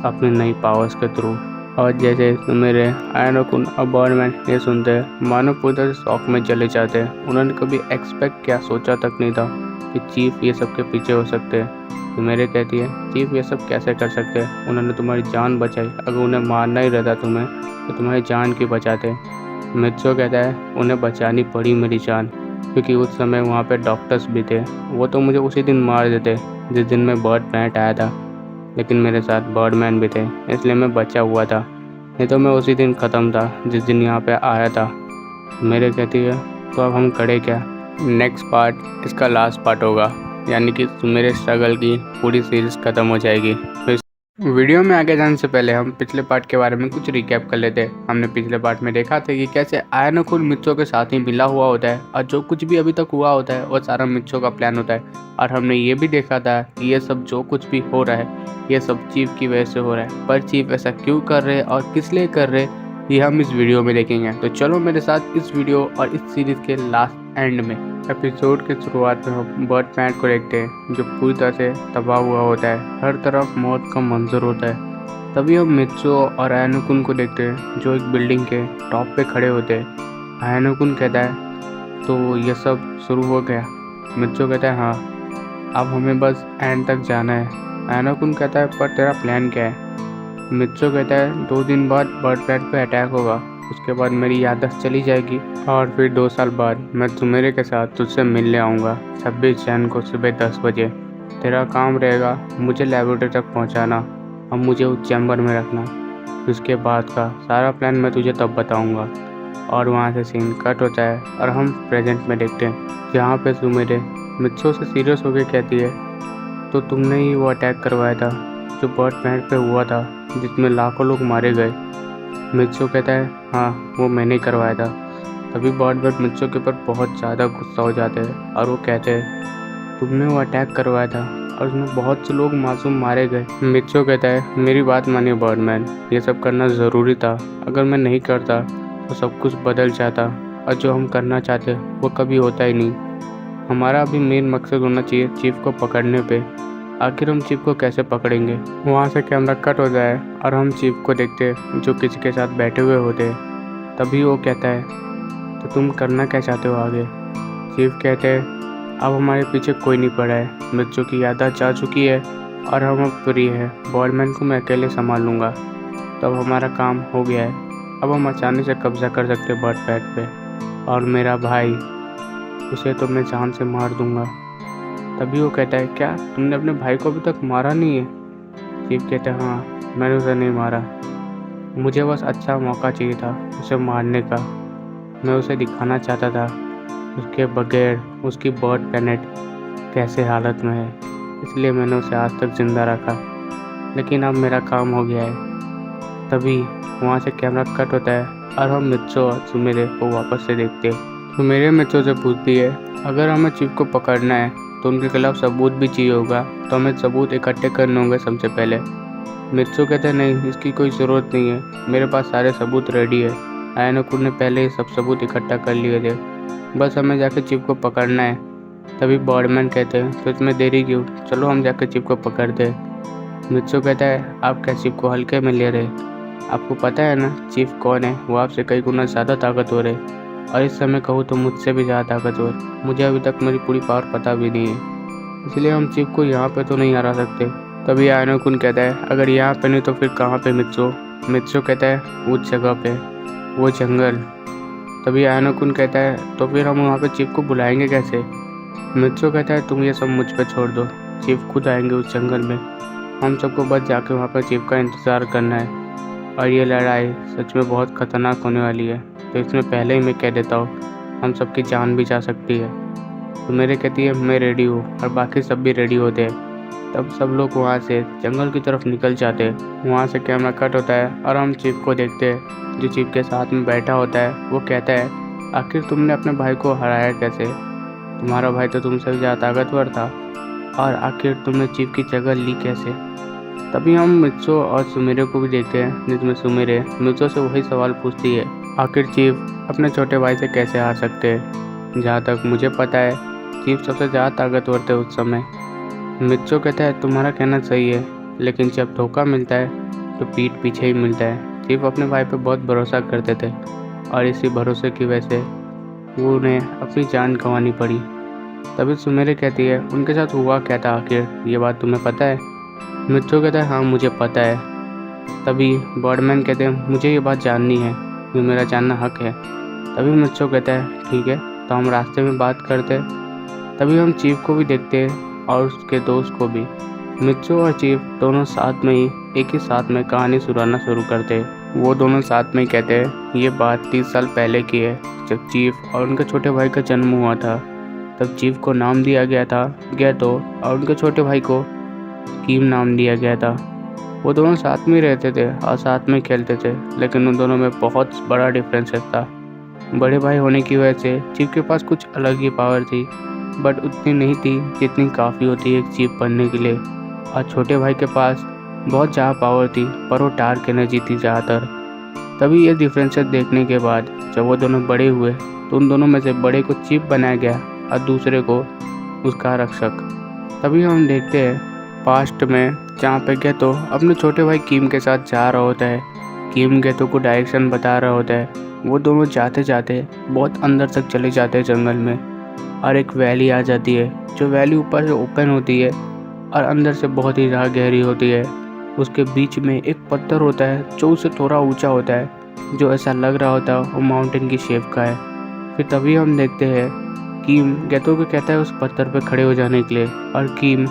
अपनी नई पावर्स के थ्रू। और जैसे मेरे आयनो कुन और बॉर्डमैन ये सुनते हैं, मानो पूरी तरह शौक में चले जाते हैं। उन्होंने कभी एक्सपेक्ट क्या सोचा तक नहीं था कि चीफ ये सब के पीछे हो सकते हैं। तो मेरे कहती है, चीफ ये सब कैसे कर सकते हैं? उन्होंने तुम्हारी जान बचाई, अगर उन्हें मारना ही रहता तुम्हें तो तुम्हारी जान क्यों बचाते? मित्सो कहता है, उन्हें बचानी पड़ी मेरी जान, क्योंकि उस समय वहाँ पे डॉक्टर्स भी थे। वो तो मुझे उसी दिन मार देते जिस दिन मैं बर्ड प्लैनेट आया था, लेकिन मेरे साथ बर्डमैन भी थे, इसलिए मैं बचा हुआ था। नहीं तो मैं उसी दिन ख़त्म था जिस दिन यहाँ पे आया था। मेरे कहती है, तो अब हम करें क्या? नेक्स्ट पार्ट इसका लास्ट पार्ट होगा, यानी कि मेरे स्ट्रगल की पूरी सीरीज़ ख़त्म हो जाएगी। तो वीडियो में आगे जाने से पहले हम पिछले पार्ट के बारे में कुछ रिकैप कर लेते हैं। हमने पिछले पार्ट में देखा था कि कैसे आयनो कुन मित्सो के साथ ही मिला हुआ होता है और जो कुछ भी अभी तक हुआ होता है वो सारा मित्सो का प्लान होता है। और हमने ये भी देखा था कि ये सब जो कुछ भी हो रहा है ये सब चीफ की वजह से हो रहा है, पर चीफ ऐसा क्यों कर रहे हैं और किस लिए कर रहे हैं ये हम इस वीडियो में देखेंगे। तो चलो मेरे साथ इस वीडियो और इस सीरीज़ के लास्ट एंड में एपिसोड के शुरुआत में हम बर्ड प्लैनेट को देखते हैं जो पूरी तरह से तबाह हुआ होता है, हर तरफ मौत का मंजर होता है। तभी हम मित्सो और आयनो कुन को देखते हैं जो एक बिल्डिंग के टॉप पे खड़े होते हैं। आयनो कुन कहता है, तो ये सब शुरू हो गया? मित्सो कहता है, हाँ, अब हमें बस एंड तक जाना है। आयनो कुन कहता है, पर तेरा प्लान क्या है? मित्सो कहता है, 2 दिन बाद बर्ड प्लैनेट पे अटैक होगा, उसके बाद मेरी याददाश्त चली जाएगी और फिर 2 साल बाद मैं सुमेरे के साथ तुझसे मिलने आऊँगा 26 जन को सुबह 10 बजे। तेरा काम रहेगा मुझे लेबोरेटरी तक पहुँचाना और मुझे उस चैम्बर में रखना। उसके बाद का सारा प्लान मैं तुझे तब बताऊँगा। और वहाँ से सीन कट होता है और हम प्रेजेंट में देखते हैं जहाँ पे सुमेरे मित्सो से सीरियस होकर कहती है, तो तुमने ही वो अटैक करवाया था जो बर्ड प्लैनेट पे हुआ था जिसमें लाखों लोग मारे गए? मित्सो कहता है, हाँ, वो मैंने ही करवाया था। तभी बर्ड मित्सो के ऊपर बहुत ज़्यादा गुस्सा हो जाते हैं और वो कहते हैं, तुमने वो अटैक करवाया था और उसमें बहुत से लोग मासूम मारे गए। मित्सो कहता है, मेरी बात मानिए बर्डमैन, ये सब करना ज़रूरी था। अगर मैं नहीं करता तो सब कुछ बदल जाता और जो हम करना चाहते वो कभी होता ही नहीं। हमारा अभी मेन मकसद होना चाहिए चीफ को पकड़ने पे। आखिर हम चीफ को कैसे पकड़ेंगे? वहाँ से कैमरा कट हो जाए और हम चीफ को देखते हैं जो किसी के साथ बैठे हुए होते हैं। तभी वो कहता है, तो तुम करना क्या चाहते हो आगे? चीफ कहते हैं, अब हमारे पीछे कोई नहीं पड़ा है, मित्सो की याददाश्त जा चुकी है और हम अब फ्री है। बॉर्डमैन को मैं अकेले संभाल लूँगा, तब हमारा काम हो गया है। अब हम आसानी से कब्जा कर सकते हैं बर्ड प्लैनेट पे। और मेरा भाई, उसे तो मैं जान से मार दूँगा। तभी वो कहता है, क्या तुमने अपने भाई को अभी तक मारा नहीं है? चीफ कहते हैं, हाँ, मैंने उसे नहीं मारा, मुझे बस अच्छा मौका चाहिए था उसे मारने का। मैं उसे दिखाना चाहता था उसके बगैर उसकी बर्ड प्लैनेट कैसे हालत में है, इसलिए मैंने उसे आज तक ज़िंदा रखा। लेकिन अब मेरा काम हो गया है। तभी वहाँ से कैमरा कट होता है और हम मित्सो और सुमेरे को वापस से देखते हैं। सुमेरे मित्सो से पूछती है, अगर हमें चीफ को पकड़ना है तो उनके खिलाफ सबूत भी चाहिए होगा, तो हमें सबूत इकट्ठे करने होंगे सबसे पहले। मित्सो कहते हैं, नहीं, इसकी कोई ज़रूरत नहीं है, मेरे पास सारे सबूत रेडी है। आयनो कुन ने पहले ही सब सबूत इकट्ठा कर लिए थे, बस हमें जाकर चीफ को पकड़ना है। तभी बॉर्डमैन कहते हैं, तो इसमें देरी क्यों, चलो हम जाकर चीफ को पकड़ते हैं। मित्सो कहता है, आप क्या चीफ को हल्के में ले रहे? आपको पता है ना चीफ कौन है? वो आपसे कई गुना ज़्यादा ताकतवर है। और इस समय कहूँ तो मुझसे भी ज़्यादा ताकतवर। मुझे अभी तक मेरी पूरी पावर पता भी नहीं है, इसलिए हम चीफ को यहाँ पे तो नहीं हरा सकते। तभी आयनोकुन कहता है अगर यहाँ पे नहीं तो फिर कहाँ पे मित्सो। मित्सो कहता है उस जगह पे, वो जंगल। तभी आयनोकुन कहता है तो फिर हम वहाँ पे चीफ को बुलाएंगे कैसे। मित्सो कहता है तुम ये सब मुझ पे छोड़ दो, चीफ खुद आएंगे उस जंगल में। हम सबको बस जाके वहाँ पर चीफ का इंतज़ार करना है। और ये लड़ाई सच में बहुत ख़तरनाक होने वाली है, तो इसमें पहले ही मैं कह देता हूँ हम सबकी जान भी जा सकती है। तो मेरे कहती है मैं रेडी हूँ और बाकी सब भी रेडी होते हैं। तब सब लोग वहाँ से जंगल की तरफ निकल जाते हैं। वहाँ से कैमरा कट होता है और हम चीफ को देखते हैं जो चीफ के साथ में बैठा होता है। वो कहता है आखिर तुमने अपने भाई को हराया कैसे, तुम्हारा भाई तो तुमसे भी ज़्यादा ताकतवर था, और आखिर तुमने चीफ की जगह ली कैसे। तभी हम मित्सो और सुमेरे को भी देखते हैं, जिसमें सुमेरे मित्सो से वही सवाल पूछती है आखिर चीफ अपने छोटे भाई से कैसे हार सकते हैं। जहाँ तक मुझे पता है चीफ सबसे ज़्यादा ताकतवर थे उस समय। मित्सो कहता है तुम्हारा कहना सही है, लेकिन जब धोखा मिलता है तो पीठ पीछे ही मिलता है। चीफ अपने भाई पे बहुत भरोसा करते थे और इसी भरोसे की वजह से वो उन्हें अपनी जान गंवानी पड़ी। तभी सुमेरे कहती है उनके साथ हुआ क्या था आखिर, ये बात तुम्हें पता है। मित्सो कहता है हाँ मुझे पता है। तभी बर्डमैन कहते हैं मुझे ये बात जाननी है, ये मेरा जानना हक है। तभी मित्सो कहता है ठीक है तो हम रास्ते में बात करते हैं। तभी हम चीफ को भी देखते हैं और उसके दोस्त को भी। मित्सो और चीफ दोनों साथ में ही एक ही साथ में कहानी सुनाना शुरू करते हैं। वो दोनों साथ में ही कहते हैं ये बात 30 साल पहले की है, जब चीफ और उनके छोटे भाई का जन्म हुआ था। तब चीफ को नाम दिया गया था गैतो और उनके छोटे भाई को कीम नाम दिया गया था। वो दोनों साथ में रहते थे और साथ में खेलते थे, लेकिन उन दोनों में बहुत बड़ा डिफरेंसेस था। बड़े भाई होने की वजह से चीफ के पास कुछ अलग ही पावर थी, बट उतनी नहीं थी जितनी काफ़ी होती है एक चीफ बनने के लिए। और छोटे भाई के पास बहुत ज़्यादा पावर थी, पर वो डार्क एनर्जी थी ज़्यादातर। तभी ये डिफरेंसेस देखने के बाद जब वो दोनों बड़े हुए तो उन दोनों में से बड़े को चीफ बनाया गया और दूसरे को उसका रक्षक। तभी हम देखते हैं पास्ट में जहाँ पे गैतो अपने छोटे भाई कीम के साथ जा रहा होता है। कीम गैतो को डायरेक्शन बता रहा होता है। वो दोनों जाते जाते बहुत अंदर तक चले जाते हैं जंगल में, और एक वैली आ जाती है जो वैली ऊपर से ओपन होती है और अंदर से बहुत ही ज़्यादा गहरी होती है। उसके बीच में एक पत्थर होता है जो उससे थोड़ा ऊंचा होता है, जो ऐसा लग रहा होता है वो माउंटेन की शेप का है। फिर तभी हम देखते हैं कीम गैतो को कहता है उस पत्थर पर खड़े हो जाने के लिए, और कीम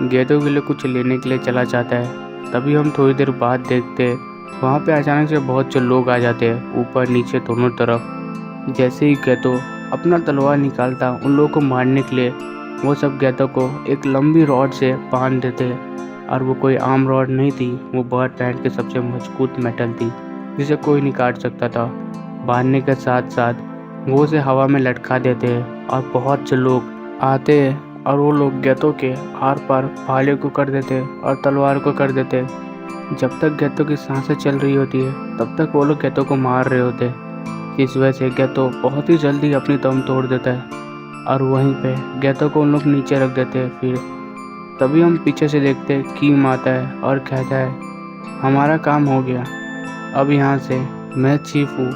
गैतो के लिए कुछ लेने के लिए चला जाता है। तभी हम थोड़ी देर बाद देखते हैं वहाँ पे अचानक से बहुत से लोग आ जाते हैं ऊपर नीचे दोनों तरफ। जैसे ही गैतो अपना तलवार निकालता उन लोगों को मारने के लिए, वो सब गैतो को एक लंबी रॉड से बांध देते, और वो कोई आम रॉड नहीं थी, वो बर्ड पैंट के सबसे मजबूत मेटल थी जिसे कोई नहीं काट सकता था। बांधने के साथ साथ वो उसे हवा में लटका देते हैं और बहुत से लोग आते हैं और वो लोग गैतो के आर पार भाले को कर देते और तलवार को कर देते। जब तक गैतो की सांसें चल रही होती है तब तक वो लोग गैतो को मार रहे होते। इस वजह से गैतो बहुत ही जल्दी अपनी दम तोड़ देता है और वहीं पे गैतो को उन लोग नीचे रख देते हैं। फिर तभी हम पीछे से देखते हैं कीम आता है और कहता है हमारा काम हो गया, अब यहाँ से मैं चीफ हूँ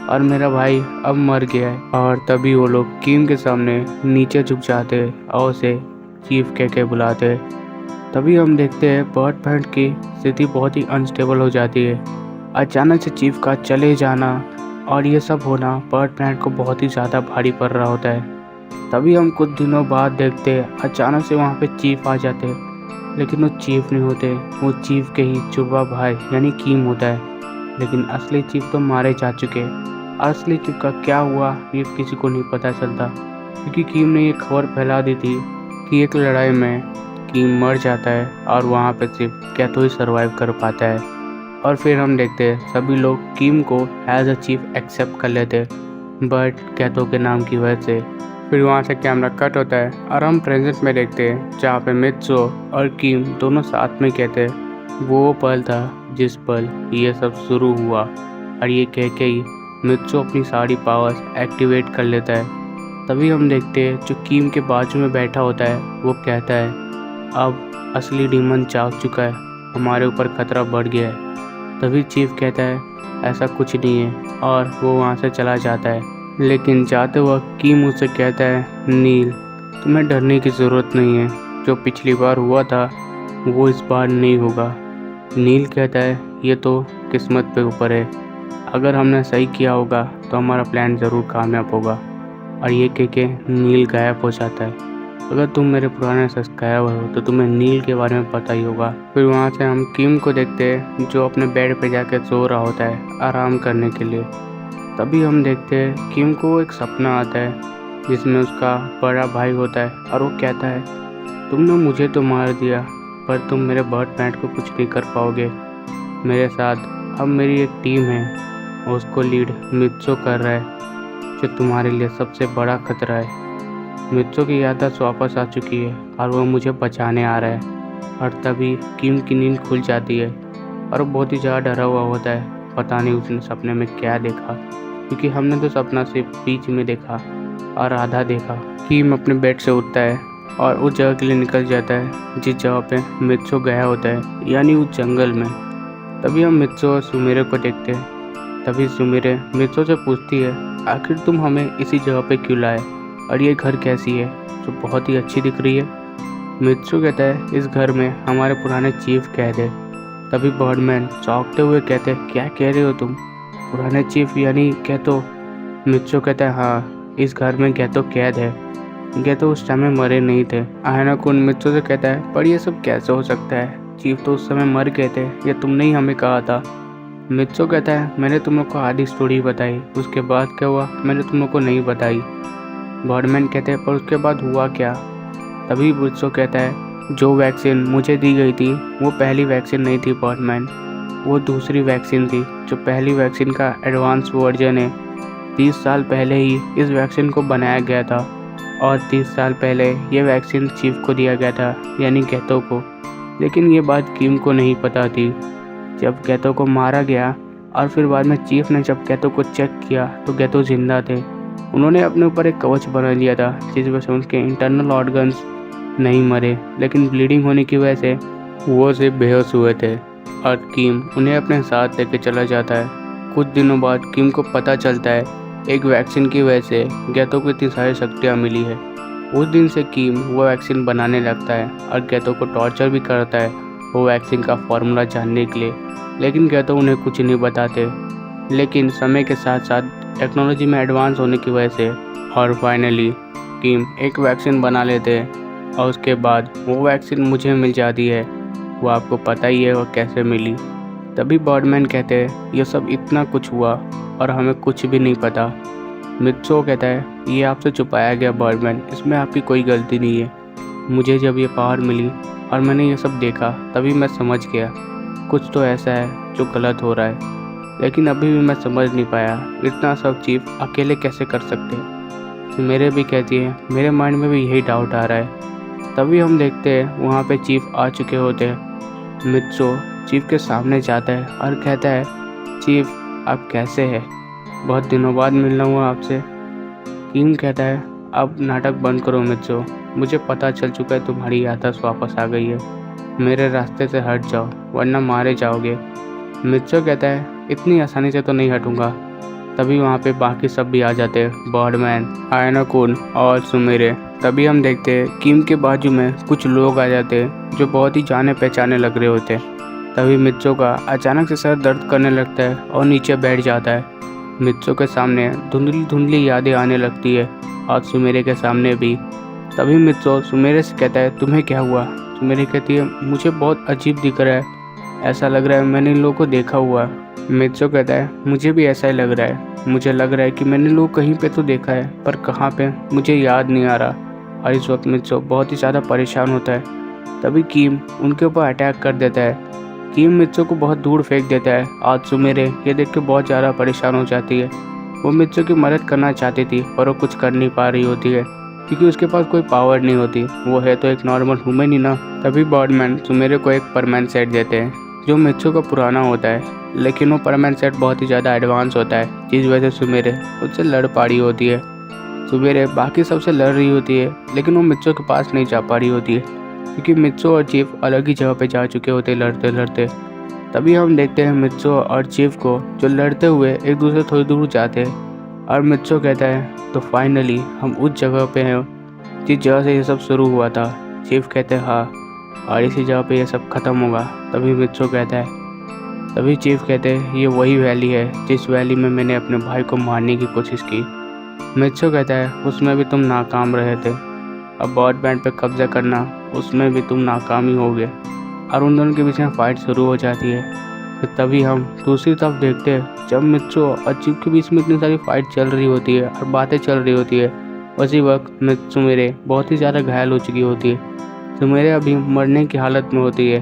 और मेरा भाई अब मर गया है। और तभी वो लोग कीम के सामने नीचे झुक जाते और उसे चीफ कह के बुलाते। तभी हम देखते हैं बर्ड पैंट की स्थिति बहुत ही अनस्टेबल हो जाती है। अचानक से चीफ का चले जाना और ये सब होना बर्ड पैंट को बहुत ही ज़्यादा भारी पड़ रहा होता है। तभी हम कुछ दिनों बाद देखते हैं अचानक से वहाँ पे चीफ आ जाते, लेकिन वो चीफ नहीं होते, वो चीफ के ही जुड़वा भाई यानी कीम होता है। लेकिन असली चीफ तो मारे जा चुके। असली चीफ का क्या हुआ ये किसी को नहीं पता चलता, क्योंकि कीम ने ये खबर फैला दी थी कि एक लड़ाई में कीम मर जाता है और वहाँ पे सिर्फ गैतो ही सर्वाइव कर पाता है। और फिर हम देखते हैं सभी लोग कीम को एज अ चीफ एक्सेप्ट कर लेते, बट गैतो के नाम की वजह से। फिर वहाँ से कैमरा कट होता है और हम प्रेजेंट में देखते हैं जहाँ पे मित्सो और कीम दोनों साथ में कहते हैं वो पल था जिस पल ये सब शुरू हुआ। और ये कह के ही मित्सो अपनी सारी पावर्स एक्टिवेट कर लेता है। तभी हम देखते हैं जो कीम के बाजू में बैठा होता है वो कहता है अब असली डीमन जाग चुका है, हमारे ऊपर खतरा बढ़ गया है। तभी चीफ कहता है ऐसा कुछ नहीं है और वो वहाँ से चला जाता है। लेकिन जाते वक्त कीम उससे कहता है नील तुम्हें डरने की ज़रूरत नहीं है, जो पिछली बार हुआ था वो इस बार नहीं होगा। नील कहता है ये तो किस्मत पे ऊपर है, अगर हमने सही किया होगा तो हमारा प्लान ज़रूर कामयाब होगा। और ये कह के नील गायब हो जाता है। अगर तुम मेरे पुराने सब्सक्राइबर हो तो तुम्हें नील के बारे में पता ही होगा। फिर वहाँ से हम किम को देखते हैं जो अपने बेड पे जाकर सो रहा होता है आराम करने के लिए। तभी हम देखते हैं किम को एक सपना आता है जिसमें उसका बड़ा भाई होता है और वो कहता है तुमने मुझे तो मार दिया पर तुम मेरे बर्ड पैंट को कुछ नहीं कर पाओगे मेरे साथ। अब मेरी एक टीम है और उसको लीड मित्सो कर रहा है जो तुम्हारे लिए सबसे बड़ा खतरा है। मित्सो की याददाश्त वापस आ चुकी है और वो मुझे बचाने आ रहा है। और तभी किम की नींद खुल जाती है और वो बहुत ही ज़्यादा डरा हुआ होता है। पता नहीं उसने सपने में क्या देखा, क्योंकि हमने तो सपना सिर्फ बीच में देखा और आधा देखा। किम अपने बेड से उठता है और उस जगह के लिए निकल जाता है जिस जगह पे मित्सो गया होता है, यानी उस जंगल में। तभी हम मित्सो और सुमेरे को देखते हैं। तभी सुमेरे मित्सो से पूछती है आखिर तुम हमें इसी जगह पे क्यों लाए और ये घर कैसी है जो बहुत ही अच्छी दिख रही है। मित्सो कहता है इस घर में हमारे पुराने चीफ कैद है। तभी बर्डमैन चौंकते हुए कहते हैं क्या कह रहे हो तुम, पुराने चीफ यानी गैतो। मित्सो कहता है हाँ, इस घर में गैतो कैद है। गैतो उस समय मरे नहीं थे। आयनाकुन मित्सो से कहता है पर ये सब कैसे हो सकता है, चीफ तो उस समय मर गए थे, ये तुमने ही हमें कहा था। मित्सो कहता है मैंने तुम लोग को आधी स्टोरी बताई, उसके बाद क्या हुआ मैंने तुम लोग को नहीं बताई। बर्डमैन कहते हैं पर उसके बाद हुआ क्या। तभी मित्सो कहता है जो वैक्सीन मुझे दी गई थी वो पहली वैक्सीन नहीं थी बर्डमैन, वो दूसरी वैक्सीन थी। जो पहली वैक्सीन का एडवांस वर्जन है 30 साल पहले ही इस वैक्सीन को बनाया गया था और 30 साल पहले ये वैक्सीन चीफ को दिया गया था यानी गैतो को। लेकिन ये बात किम को नहीं पता थी। जब गैतो को मारा गया और फिर बाद में चीफ ने जब गैतो को चेक किया तो गैतो जिंदा थे। उन्होंने अपने ऊपर एक कवच बना लिया था जिस वजह से उनके इंटरनल ऑर्गन्स नहीं मरे, लेकिन ब्लीडिंग होने की वजह से वो सिर्फ बेहोश हुए थे। और किम उन्हें अपने साथ लेके चला जाता है। कुछ दिनों बाद किम को पता चलता है एक वैक्सीन की वजह से गैतो को इतनी सारी शक्तियाँ मिली है। उस दिन से किम वो वैक्सीन बनाने लगता है और गैतो को टॉर्चर भी करता है वो वैक्सीन का फॉर्मूला जानने के लिए, लेकिन गैतो उन्हें कुछ नहीं बताते। लेकिन समय के साथ साथ टेक्नोलॉजी में एडवांस होने की वजह से और फाइनली किम एक वैक्सीन बना लेते हैं और उसके बाद वो वैक्सीन मुझे मिल जाती है। वो आपको पता ही है वो कैसे मिली। तभी बर्डमैन कहते हैं ये सब इतना कुछ हुआ और हमें कुछ भी नहीं पता। मित्सो कहता है ये आपसे छुपाया गया बर्डमैन, इसमें आपकी कोई गलती नहीं है। मुझे जब ये पावर मिली और मैंने ये सब देखा तभी मैं समझ गया कुछ तो ऐसा है जो गलत हो रहा है, लेकिन अभी भी मैं समझ नहीं पाया इतना सब चीफ अकेले कैसे कर सकते हैं। तो मेरे भी कहती है मेरे माइंड में भी यही डाउट आ रहा है। तभी हम देखते हैं वहाँ पे चीफ आ चुके होते हैं। मित्सो चीफ के सामने जाता है और कहता है चीफ आप कैसे हैं, बहुत दिनों बाद मिलना हुआ आपसे। किम कहता है अब नाटक बंद करो मित्सो, मुझे पता चल चुका है तुम्हारी याददाश्त वापस आ गई है, मेरे रास्ते से हट जाओ वरना मारे जाओगे। मित्सो कहता है इतनी आसानी से तो नहीं हटूंगा। तभी वहाँ पे बाकी सब भी आ जाते हैं, बर्डमैन, आयनाकुन और सुमेरे। तभी हम देखते हैं किम के बाजू में कुछ लोग आ जाते हैं जो बहुत ही जाने पहचाने लग रहे होते हैं। तभी मित्सो का अचानक से सर दर्द करने लगता है और नीचे बैठ जाता है। मित्सो के सामने धुंधली धुंधली यादें आने लगती है और सुमेरे के सामने भी। तभी मित्सो सुमेरे से कहता है तुम्हें क्या हुआ। सुमेरे कहती है मुझे बहुत अजीब दिख रहा है, ऐसा लग रहा है मैंने इन लोगों को देखा हुआ। मित्सो कहता है मुझे भी ऐसा ही लग रहा है, मुझे लग रहा है कि मैंने लोग कहीं पे तो देखा है पर कहाँ पे मुझे याद नहीं आ रहा। और इस वक्त मित्सो बहुत ही ज़्यादा परेशान होता है। तभी किम उनके ऊपर अटैक कर देता है। किम मित्सो को बहुत दूर फेंक देता है और सुमेरे ये देख के बहुत ज़्यादा परेशान हो जाती है। वो मित्सो की मदद करना चाहती थी पर वो कुछ कर नहीं पा रही होती है क्योंकि उसके पास कोई पावर नहीं होती, वो है तो एक नॉर्मल ह्यूमन ही ना। तभी बर्डमैन सुमेरे को एक परमानेंट सेट देते हैं जो मित्सो का पुराना होता है, लेकिन वो परमानेंट सेट बहुत ही ज़्यादा एडवांस होता है जिस वजह से सुमेरे उससे लड़ पा रही होती है। सुमेरे बाकी सबसे लड़ रही होती है लेकिन वो मित्सो के पास नहीं जा पा रही होती है क्योंकि मित्सो और चीफ अलग ही जगह पे जा चुके होते लड़ते लड़ते। तभी हम देखते हैं मित्सो और चीफ को जो लड़ते हुए एक दूसरे थोड़ी दूर जाते हैं और मित्सो कहता है तो फाइनली हम उस जगह पे हैं जिस जगह से ये सब शुरू हुआ था। चीफ कहते हैं हाँ, और इसी जगह पे ये सब ख़त्म होगा। तभी मित्सो कहता है, तभी चीफ कहते हैं ये वही वैली है जिस वैली में मैंने अपने भाई को मारने की कोशिश की। मित्सो कहता है उसमें भी तुम नाकाम रहे थे, अब ब्रॉडबैंड पे कब्जा करना उसमें भी तुम नाकाम ही हो गए। और उन दोनों के बीच में फाइट शुरू हो जाती है। फिर तभी हम दूसरी तरफ देखते हैं जब मित्सो और चीफ के बीच में इतनी सारी फाइट चल रही होती है और बातें चल रही होती है, उसी वक्त सुमेरे बहुत ही ज़्यादा घायल हो चुकी होती है। सुमेरे अभी मरने की हालत में होती है।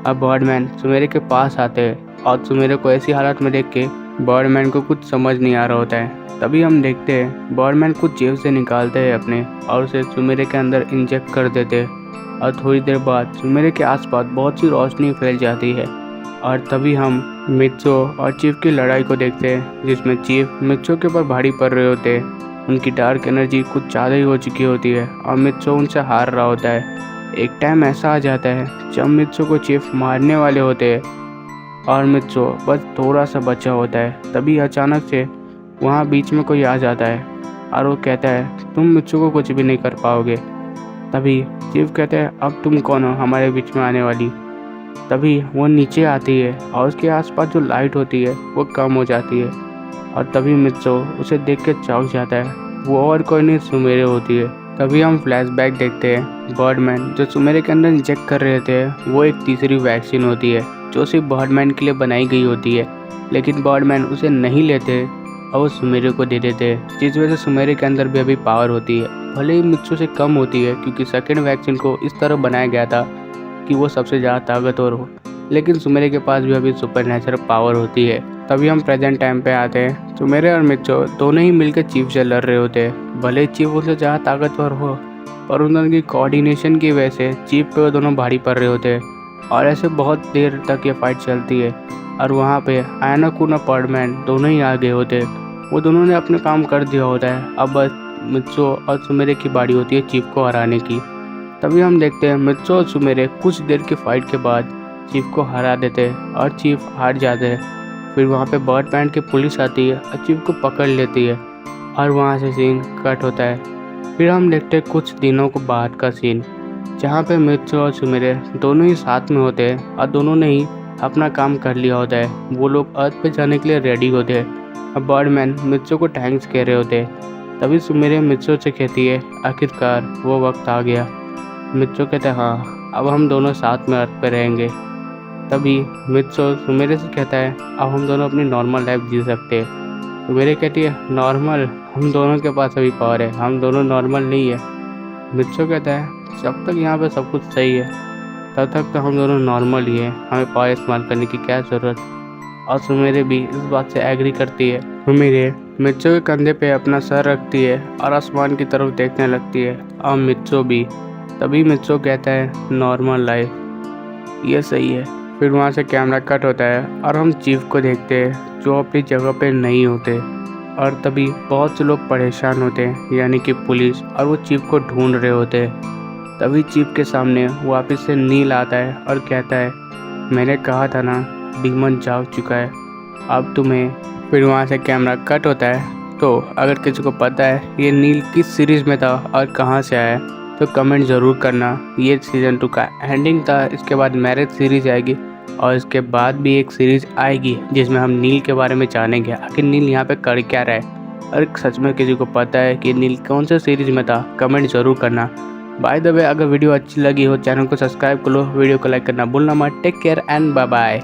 अब बर्डमैन सुमेरे के पास आते हैं और सुमेरे को ऐसी हालत में देख के बर्डमैन को कुछ समझ नहीं आ रहा होता है। तभी हम देखते हैं बर्डमैन कुछ जेब से निकालते हैं अपने और उसे सुमेरे के अंदर इंजेक्ट कर देते हैं और थोड़ी देर बाद सुमेरे के आसपास बहुत सी रोशनी फैल जाती है। और तभी हम मित्सो और चीफ की लड़ाई को देखते हैं जिसमें चीफ मित्सो के ऊपर भारी पड़ रहे होते हैं। उनकी डार्क एनर्जी कुछ ज़्यादा ही हो चुकी होती है और मित्सो उनसे हार रहा होता है। एक टाइम ऐसा आ जाता है जब मित्सो को चीफ मारने वाले होते हैं और मित्सो बस थोड़ा सा बचा होता है। तभी अचानक से वहाँ बीच में कोई आ जाता है और वो कहता है तुम मित्सो को कुछ भी नहीं कर पाओगे। तभी चीफ कहते हैं अब तुम कौन हो हमारे बीच में आने वाली। तभी वो नीचे आती है और उसके आसपास जो लाइट होती है वो कम हो जाती है और तभी मित्सो उसे देख के चौंक जाता है। वो और कोई नहीं सुमेरे होती है। तभी हम फ्लैशबैक देखते हैं बर्डमैन जो सुमेरे के अंदर इंजेक्ट कर रहे थे वो एक तीसरी वैक्सीन होती है जो सिर्फ बर्डमैन के लिए बनाई गई होती है, लेकिन बर्डमैन उसे नहीं लेते और वो सुमेरे को दे देते हैं, जिस वजह से सुमेरे के अंदर भी अभी पावर होती है। भले ही मित्सो से कम होती है क्योंकि सेकेंड वैक्सीन को इस तरह बनाया गया था कि वो सबसे ज़्यादा ताकतवर हो, लेकिन सुमेरे के पास भी अभी सुपर नेचुरल पावर होती है। तभी हम प्रेजेंट टाइम पे आते हैं। सुमेरे और मित्सो दोनों ही मिलकर चीफ से लड़ रहे होते हैं। भले चीफ उनसे ज़्यादा ताकतवर हो पर उन दोनों की कोऑर्डिनेशन की वजह से चीफ पे वो दोनों भारी पड़ रहे होते हैं और ऐसे बहुत देर तक ये फाइट चलती है। और वहाँ पे आयनाकुन और बर्डमैन दोनों ही आ गए होते हैं। वो दोनों ने अपने काम कर दिया होता है। अब बस मित्सो और सुमेरे की बारी होती है चीफ को हराने की। तभी हम देखते हैं मित्सो और सुमेरे कुछ देर की फाइट के बाद चीफ को हरा देते हैं और चीफ हार जाते हैं। फिर वहाँ पे बर्डमैन की पुलिस आती है और चीफ को पकड़ लेती है और वहाँ से सीन कट होता है। फिर हम देखते हैं कुछ दिनों को बाद का सीन जहाँ पे मित्सो और सुमेरे दोनों ही साथ में होते हैं और दोनों ने ही अपना काम कर लिया होता है। वो लोग अर्थ पे जाने के लिए रेडी होते हैं और बर्डमैन मित्सो को थैंक्स कह रहे होते हैं। तभी सुमेरे मित्सो से कहती है आखिरकार वो वक्त आ गया। मित्सो कहते हैं हाँ, अब हम दोनों साथ में अर्थ पे रहेंगे। तभी मित्सो सुमेरे से कहता है अब हम दोनों अपनी नॉर्मल लाइफ जी सकते हैं। सुमेरे कहती है नॉर्मल, हम दोनों के पास अभी पावर है, हम दोनों नॉर्मल नहीं है। मित्सो कहता है जब तक यहाँ पे सब कुछ सही है तब तक तो हम दोनों नॉर्मल ही हैं, हमें पावर इस्तेमाल करने की क्या ज़रूरत। और सुमेरे भी इस बात से एग्री करती है। सुमेरे मित्सो के कंधे पे अपना सर रखती है और आसमान की तरफ देखने लगती है और मित्सो भी। तभी मित्सो कहता है नॉर्मल लाइफ ये सही है। फिर वहाँ से कैमरा कट होता है और हम चीफ को देखते हैं जो अपनी जगह पे नहीं होते। और तभी बहुत से लोग परेशान होते हैं यानी कि पुलिस, और वो चीफ को ढूंढ रहे होते हैं। तभी चीफ के सामने वापस से नील आता है और कहता है मैंने कहा था ना डीमन जाग चुका है अब तुम्हें। फिर वहाँ से कैमरा कट होता है। तो अगर किसी को पता है ये नील किस सीरीज़ में था और कहाँ से आया तो कमेंट ज़रूर करना। ये सीज़न 2 का एंडिंग था। इसके बाद मैरिज सीरीज़ आएगी और इसके बाद भी एक सीरीज़ आएगी जिसमें हम नील के बारे में जानेंगे आखिर नील यहाँ पे कर क्या रहा है। अगर सच में किसी को पता है कि नील कौन से सीरीज़ में था कमेंट ज़रूर करना। बाय द वे अगर वीडियो अच्छी लगी हो चैनल को सब्सक्राइब करो, वीडियो को लाइक करना भूलना मत। Take care and bye bye.